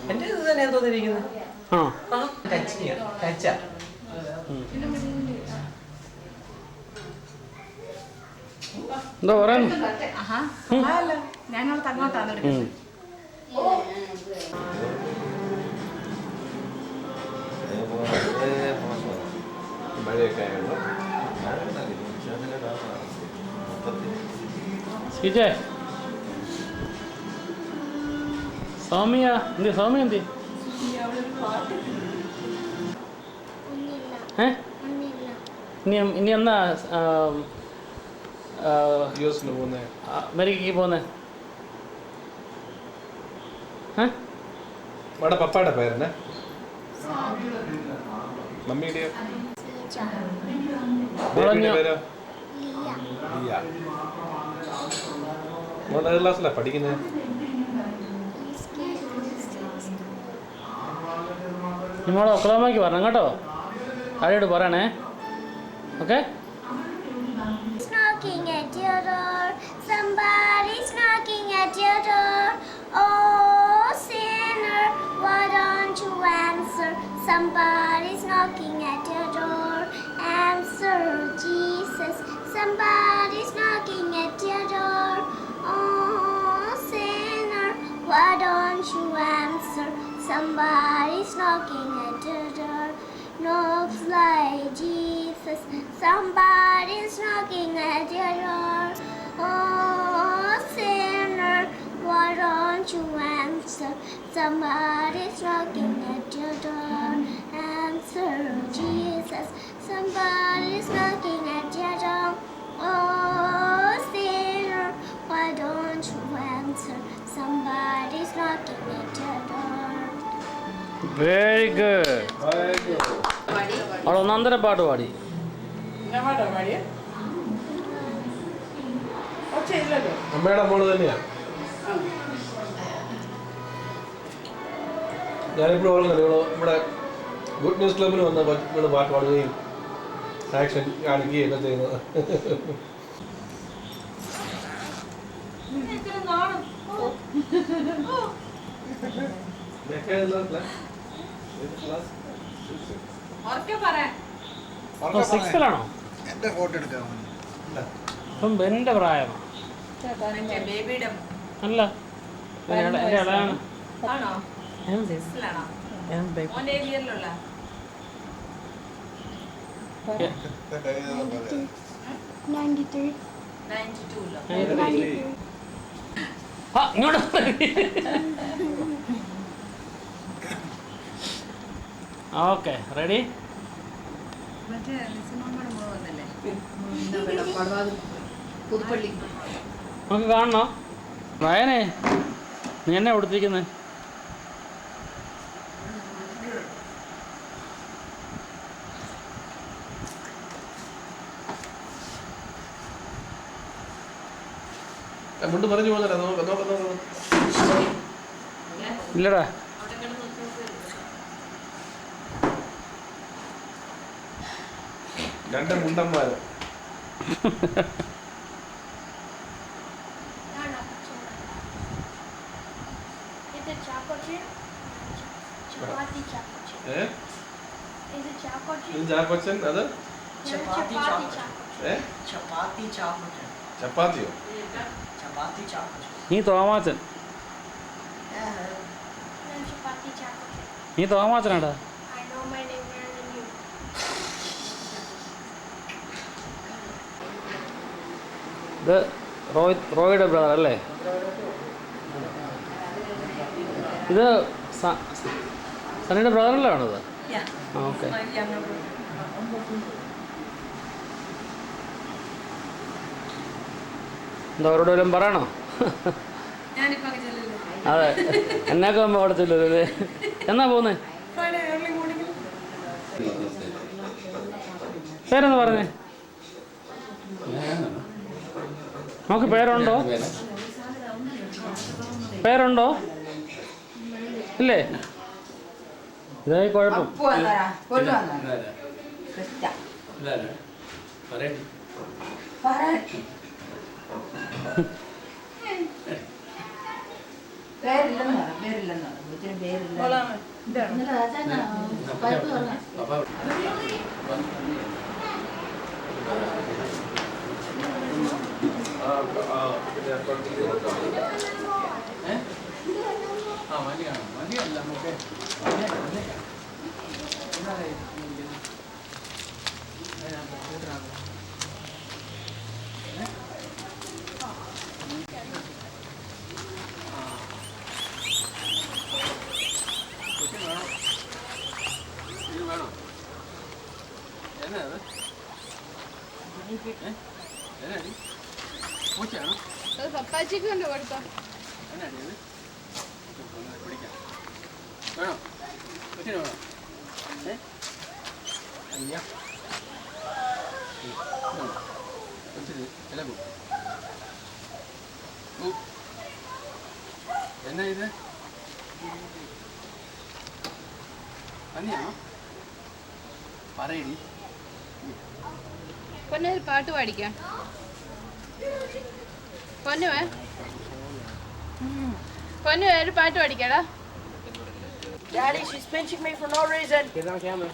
എൻ്റെ ഇത് തന്നെയാണ് തോന്നിയിരിക്കുന്നത്. ആണോ? ടച്ചാ എന്താ പറയുന്നു? ഞങ്ങൾ അങ്ങോട്ടാണ് ശ്രീജേ, സൗമ്യ എന്തി? സൗമ്യ എന്തി? ഇനി എന്നാ അമേരിക്കക്ക് പോന്നെ? പപ്പാടെ പേരെന്നെ മമ്മിയുടെ പേരോ? മോള് ഏത് ക്ലാസ്സിലാ പഠിക്കുന്നത്? നിങ്ങളെ ഒക്ലഹോമയ്ക്ക് വരണം കേട്ടോ. ആരോട് പറയണേ? Okay. Knocking at your door, somebody's knocking at your door. Oh sinner, why don't you answer? Somebody's knocking at your door. Answer Jesus, somebody's knocking at your door. Oh sinner, why don't you answer? Somebody's knocking at your door. Knocks like Jesus, somebody's knocking at your door. Oh sinner, why don't you answer? Somebody's knocking at your door. Answer Jesus, somebody's knocking at your door. Oh sinner, why don't you answer? Somebody's knocking at your door. Very good. അവൾ ഒന്നാന്തര പാട്ട് പാടി. അമ്മയുടെ മോള് തന്നെയാ. ഞാനിപ്പോഴും ഓർക്കുന്നില്ല, ഇവിടെ ഗുഡ് ന്യൂസ് ക്ലബിൽ വന്ന കൊച്ചുങ്ങൾ പാട്ട് പാടുകയും ആക്ഷൻ കാണിക്കുകയും ഒക്കെ ചെയ്യുന്നത്. സിക്സിലാണോ? എന്റെ ഫോട്ടോ എടുക്കാൻ ഇപ്പം എൻ്റെ പ്രായമാണ്. ബേബിയുടെ അല്ല എൻ്റെ ഇളയാണ്. ആണോ? മോന്റെ ഏരിയയിലുള്ള 93. 92 ആ ഇങ്ങോട്ട് ഓക്കെ റെഡി. മറ്റേ ലിസിമോടെ മോള് വന്നല്ലേ? പുതുപ്പള്ളി നമുക്ക് കാണണോ? റയനെ നീ എന്നെ കൊടുത്തിരിക്കുന്നത്? മുണ്ട് പറഞ്ഞു പോകുന്നില്ല. ഇല്ലടാ രണ്ട് മുണ്ടന്മാര്. Is it chocolate chip? Chapati chocolate chip. Is it chocolate chip? Chackochan അത് Chapati chocolate. ചപ്പാത്തി ചോക്ലേറ്റ്. ചപ്പാത്തിയോ? ചപ്പാത്തി ചോക്ലേറ്റ്. നീ തോമാച്ചൻ. Chapati chocolate chip. നീ തോമാച്ചനാടാ. I know my name better than you. ഇത് റോയുടെ ബ്രദർ അല്ലേ? ഇത് സണ്ണിയുടെ ബ്രദറല്ലേ ആണത്? Yeah. ആ ഓക്കെ. My younger brother. എന്താ അവരോട് വല്ലതും പറയണോ? ഞാനിപ്പോ അങ്ങ് ചെല്ലില്ലേ? അതെ എന്നൊക്കെ അമ്മ കൊടുത്തില്ലേ? എന്നാ പോകുന്നേ? Friday early morning. പേരെന്ന് പറഞ്ഞേ? നമുക്ക് പേരുണ്ടോ? പേരുണ്ടോ? ഇല്ലേ? ഇതായി കുഴപ്പം. പപ്പാച്ചിക്ക് കൊണ്ട് കൊടുത്തോ. എന്നാ ഇത് പന്നിയാണോ? പറയടി. പൊന്നെ ഒരു പാട്ട് പാടിക്കാം. പൊന്നുവേ പൊന്നുവേ ഒരു പാട്ട് പാടിക്കാടാ. Daddy, she's pinching me for no reason. Get on camera.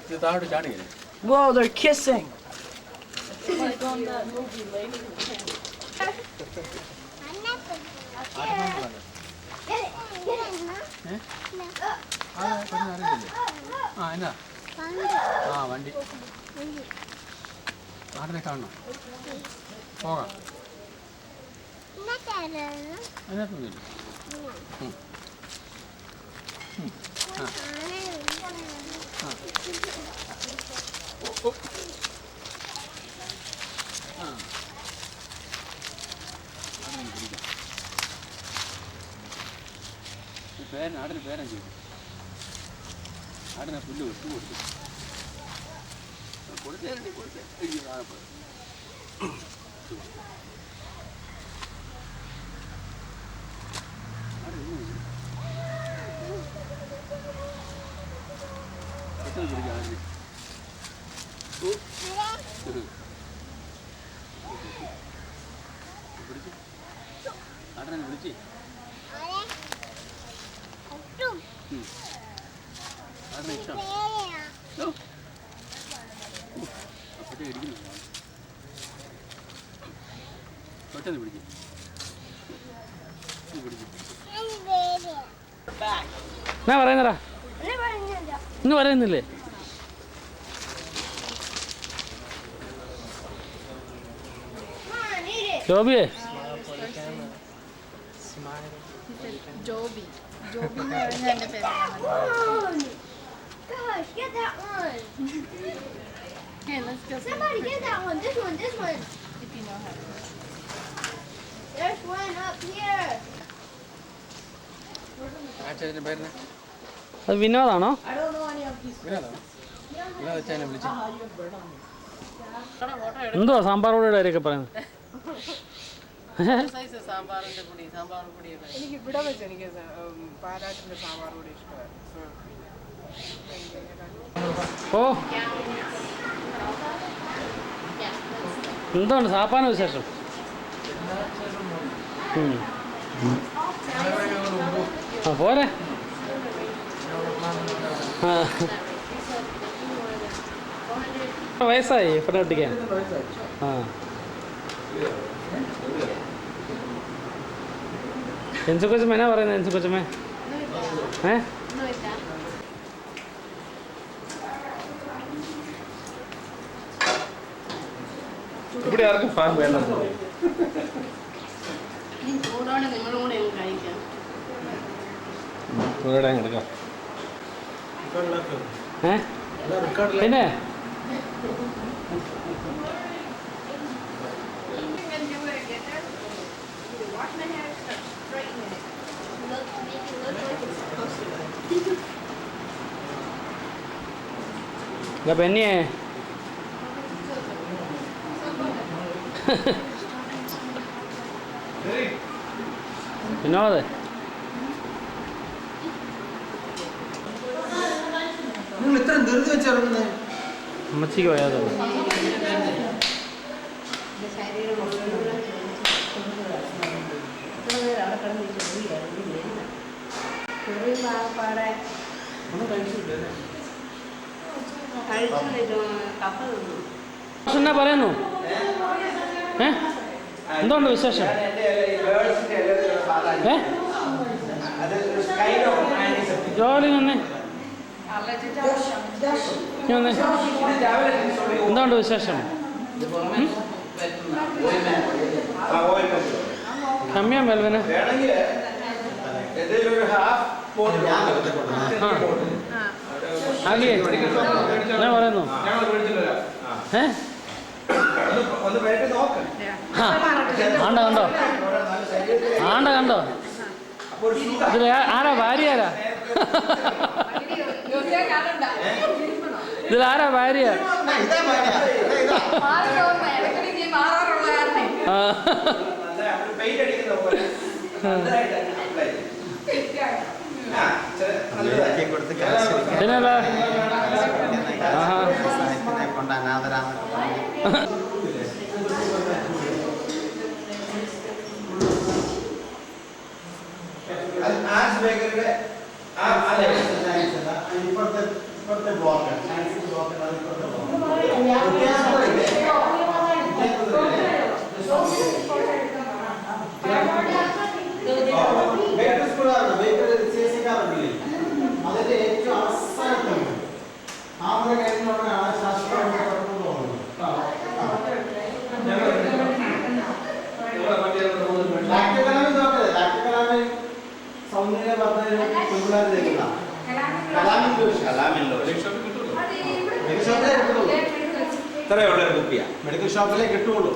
ഇത് താഴോട്ട് ചാടിയല്ലേ? Whoa, they're kissing. ആ എന്നാ ആ വണ്ടി നാട്ടിനെ കാണണം. പോകാം. അതിനകത്തൊന്നുമില്ല. ആടിന് പേരം ചെയ്തു. ആടിനെ പുല്ല് വെട്ടു കൊടുത്തു. കൊടുത്തേ കൊടുത്തേ. വിളിച്ചേ ഇഷ്ടം അപ്പോഴേ ഇടിക്കുന്നു പെട്ടെന്ന് പിടിക്കും ഞാൻ പറയുന്നടാ ഇന്ന് പറയുന്നില്ലേ ജോബിയേ Joby. Joby എന്ന് പറഞ്ഞ എൻ്റെ പേരാണ്. Gosh, get that one. Okay, let's go. Somebody get that one. This one. If you know how to. There's one up here. ആച്ചാര്യൻ്റെ പേരിന് അത് വിനോദാണോ? വിനോദാച്ചാനെ വിളിച്ചു എന്തുവാ സാമ്പാർ പൊടിയുടെ കാര്യമൊക്കെ പറയുന്നത്? സാമ്പാറിൻ്റെ പൊടി സാമ്പാർ പൊടിയുടെ എനിക്ക് ഇവിടെ വെച്ച് എനിക്ക് പാലാട്ടിൻ്റെ സാമ്പാർ കൂടി ഇഷ്ടമാണ്. ഓ എന്തുണ്ട് സാപ്പാന വിശേഷം? ആ പോരെ. വയസ്സായി ഇവിടെ ഒട്ടിക്കാൻ. ആ എൻസുകൊച്ചമ്മ എന്നാ പറയുന്നത്? എൻസുകൊച്ചമ്മ ഇവിടെ ആർക്കും ഫാൻ വേണ്ട. ചൂടോടെ നിങ്ങളും കൂടെ കഴിക്കാം. എടുക്കാം. പിന്നെ ബെന്നിയേ വിനോദേ നിങ്ങൾ ഇത്ര ധൃതി വെച്ചിറങ്ങുന്നത്? അമ്മച്ചിക്ക് വയ്യാതെ എന്നാ പറയുന്നു? എന്തുകൊണ്ട് വിശേഷം? ജോലി വന്നേ എന്തുകൊണ്ട് വിശേഷം? കമ്മിയാ മെൽവിന് ആകിയേ എന്നാ പറയുന്നു? ആണ്ട കണ്ടോ ഇതിൽ ആരാ ഭാര്യ? ആരാ ഇതിലാരാ ഭാര്യ? പിന്നെന്താ ഇപ്പോഴത്തെ ബ്ലോക്ക് അതിന്റെ ഏറ്റവും അവസാനത്തുണ്ട് ആ ഒരു കാര്യങ്ങളാണ് ആ ശാസ്ത്രം സൗന്ദര്യ പറഞ്ഞ പിള്ളേർ തരുന്ന മെഡിക്കൽ ഷോപ്പിലേ കിട്ടുള്ളൂ.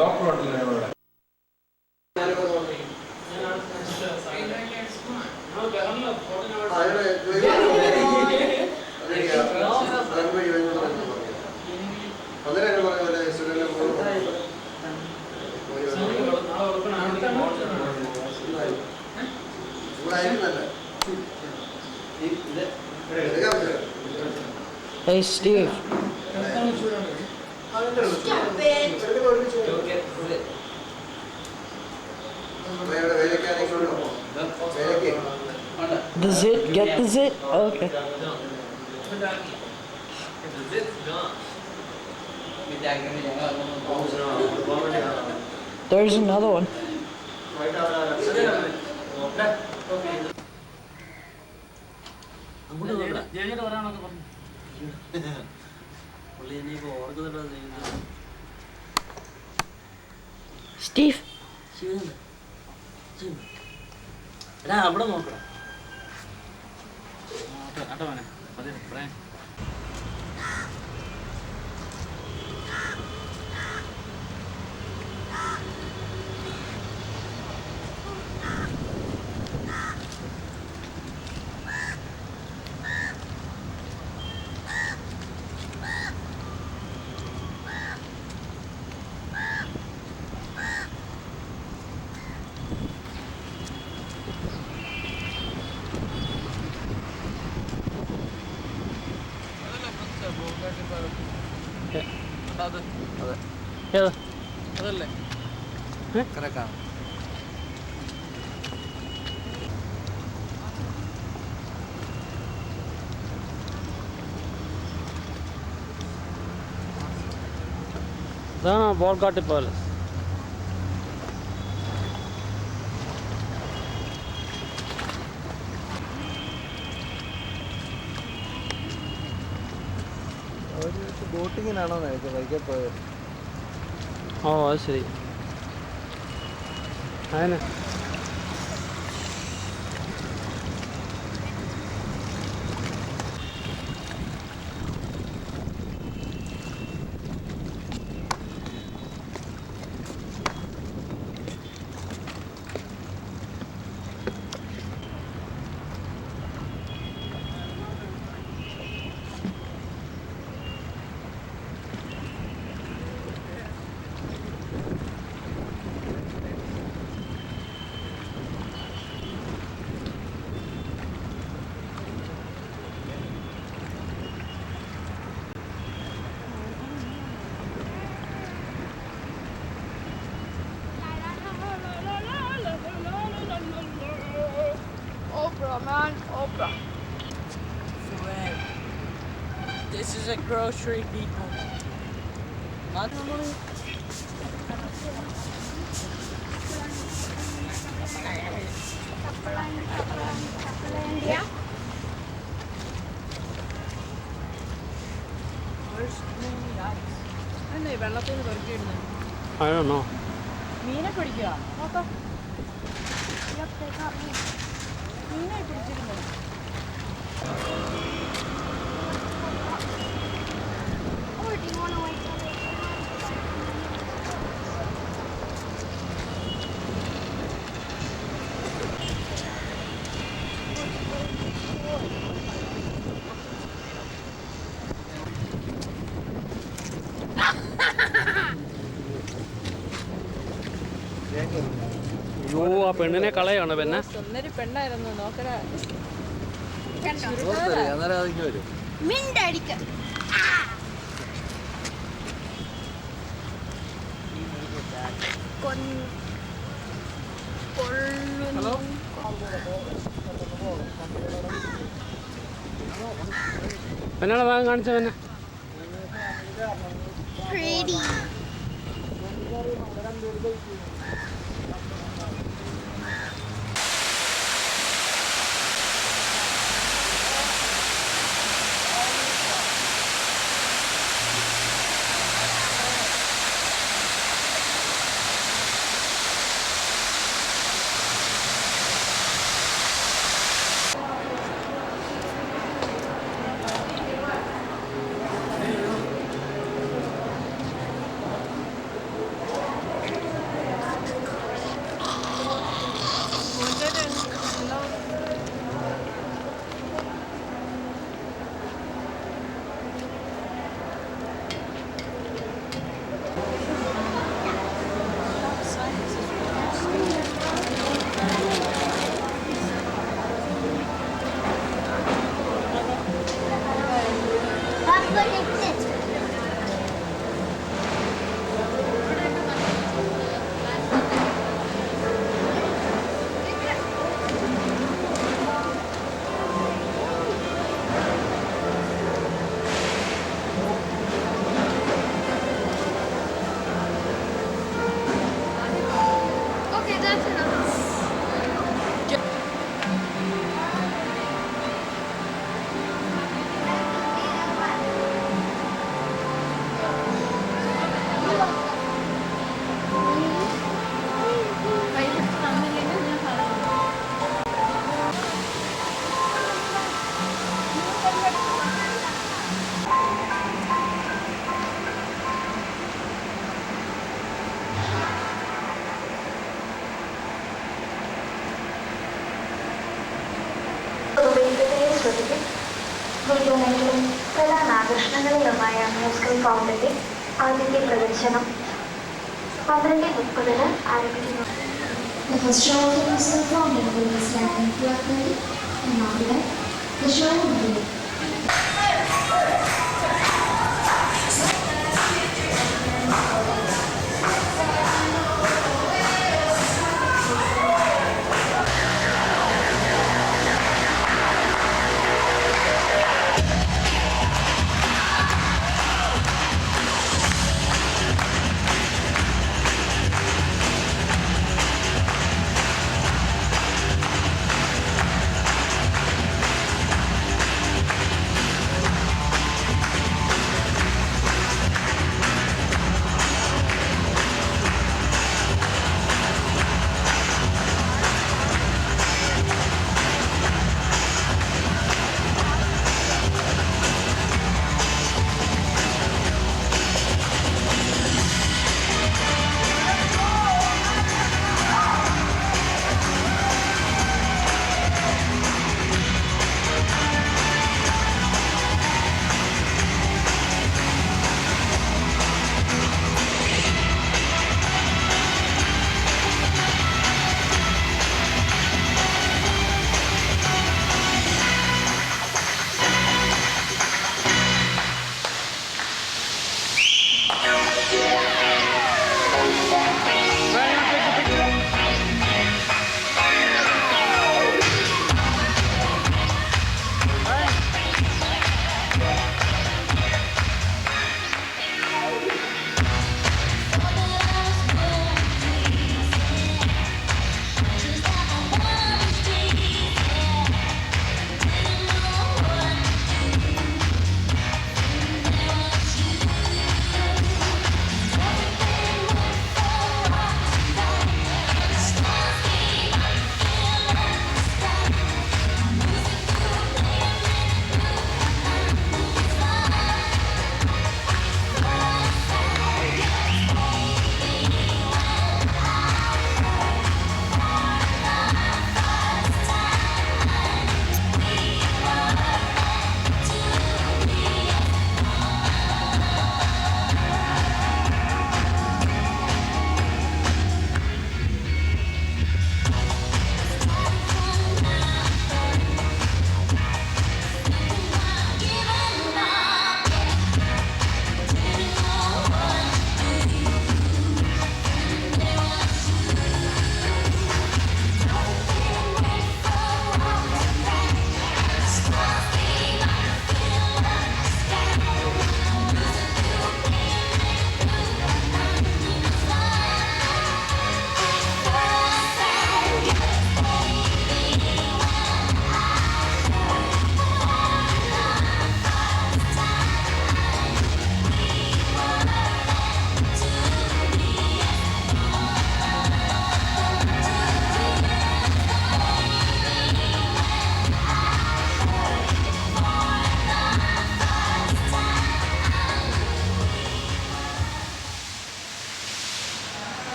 ഡോക്ടർ ഇത് Hey, Steve. The zit? Get the zit? Oh, okay. There's another one. Steve. അവിടെ നോക്കണം. ഏതാ? അതല്ലേ ഏ? കറക്കാം. ഇതാണോ ബോൾഗാട്ടി പാലസ്? ബോട്ടിങ്ങിനാണോ വൈകി പോയത്? ഓ അത് ശരി. അതിന് Oprah, man, Oprah. This is a grocery, people. Not India. വെള്ളത്തിൽ നിന്ന് പെറുക്കിയിടുന്നു. I don't know. മീനെ പിടിക്കുക. നോക്കാം. Yep, they got me. മീനെ പിടിച്ചിരുന്നു. Or do you want to wait till they അയ്യോ, ആ പെണ്ണിനെ കളയാണ് പിന്നെ. സുന്ദരി പെണ്ണായിരുന്നു നോക്കരാ. അന്നേരം അതിക്ക് വരും. മിണ്ടടിക്ക. ഹലോ, എന്നാണ് ഭാഗം കാണിച്ച പിന്നെ? Pretty. ഉദ്യമങ്ങളിലും പ്രധാന ആകർഷണങ്ങളിലുമായ മ്യൂസിക്കൽ ഫൗണ്ടന്റെ ആദ്യത്തെ പ്രദർശനം 12:30 ആരംഭിക്കുന്നു. The first show of the musical fountain will be starting at 12:30 and after that the show will be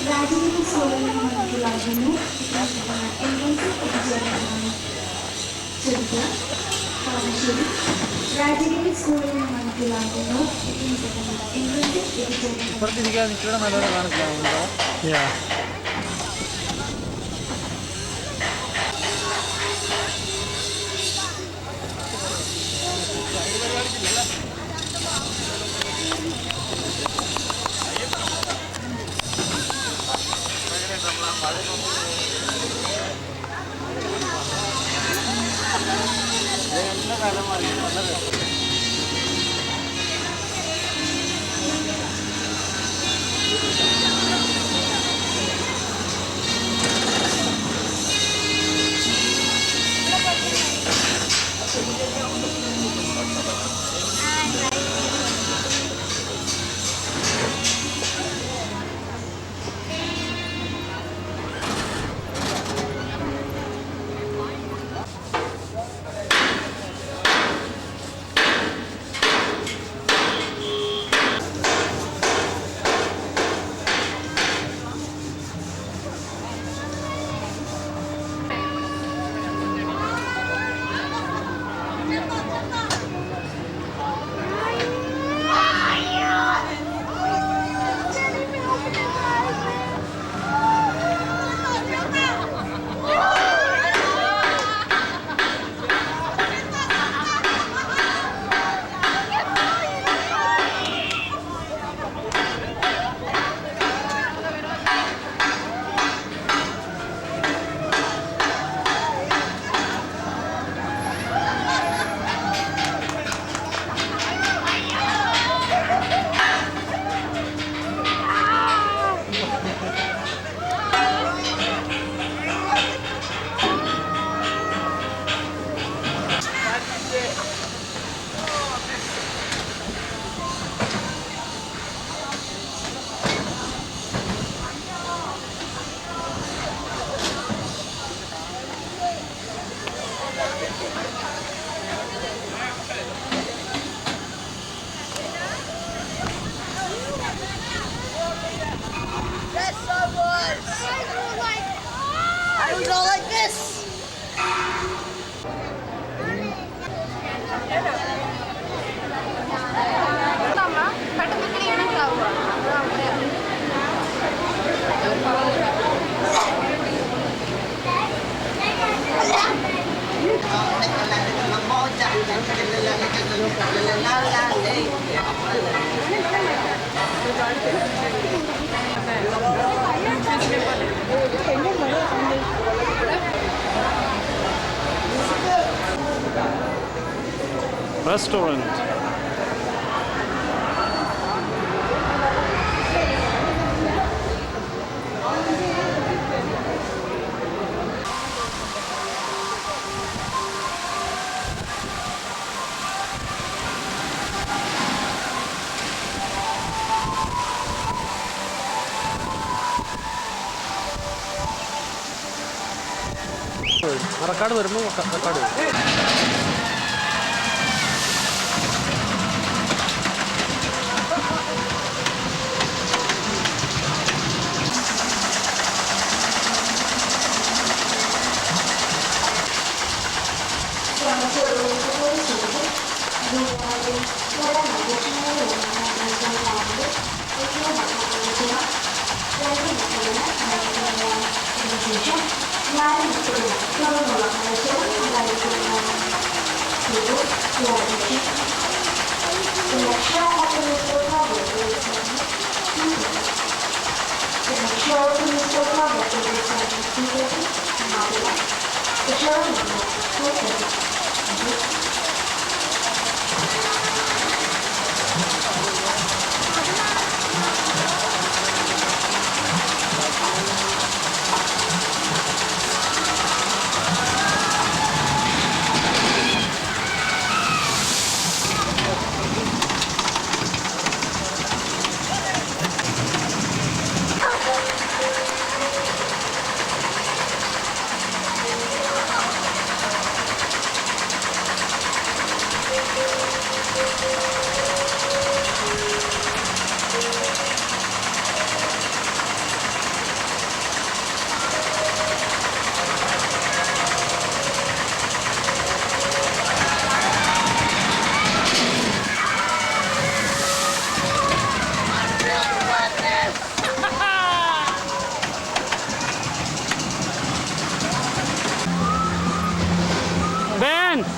Rajagiri സ്കൂളിൽ നിന്നുള്ളായിരുന്നു എൻട്രൻസ് എത്തിച്ചേർന്നതാണ്. ശ്രദ്ധിക്കുക, കളമശ്ശേരി രാജഗിരി സ്കൂളിൽ നിന്നുള്ളായിരുന്നു എൻട്രൻസ് എത്തിച്ചേർന്നതാണ്. Restaurant. റെക്കോർഡ് വരുമ്പോൾ റെക്കോർഡ് വരും.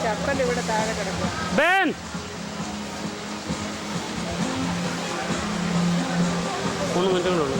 ചപ്പൽ ഇവിടെ താഴെ കിടക്കുക. ബെൻ മൂന്ന് മിനിറ്റ് കൂടെ ഉള്ളൂ.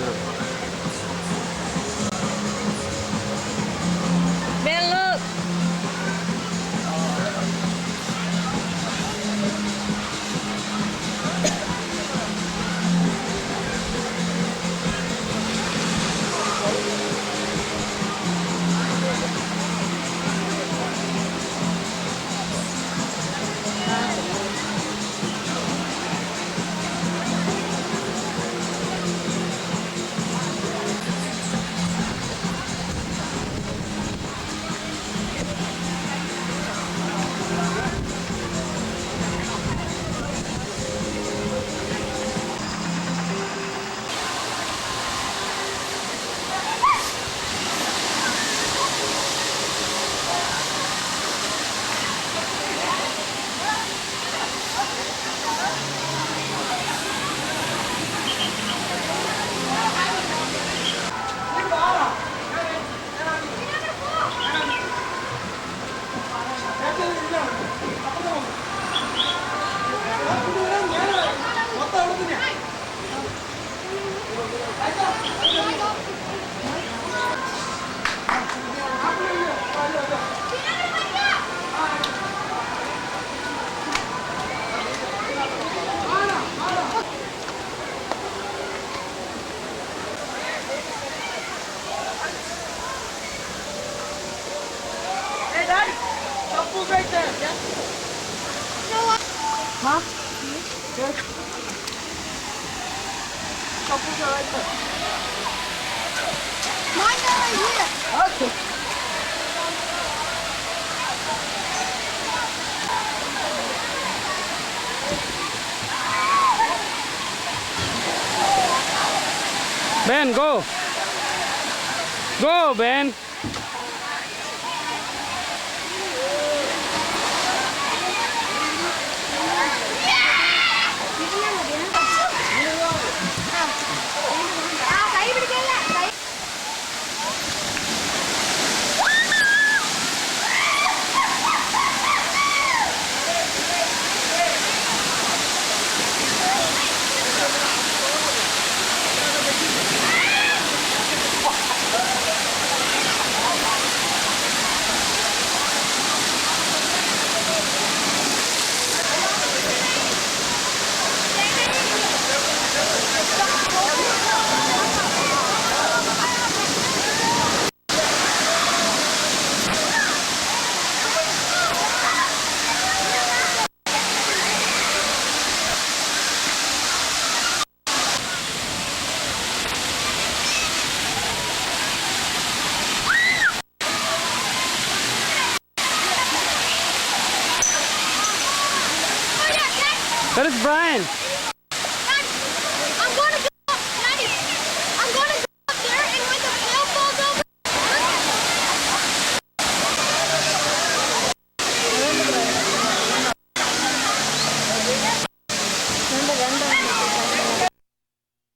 Ben, go. Go, Ben. That is Brian.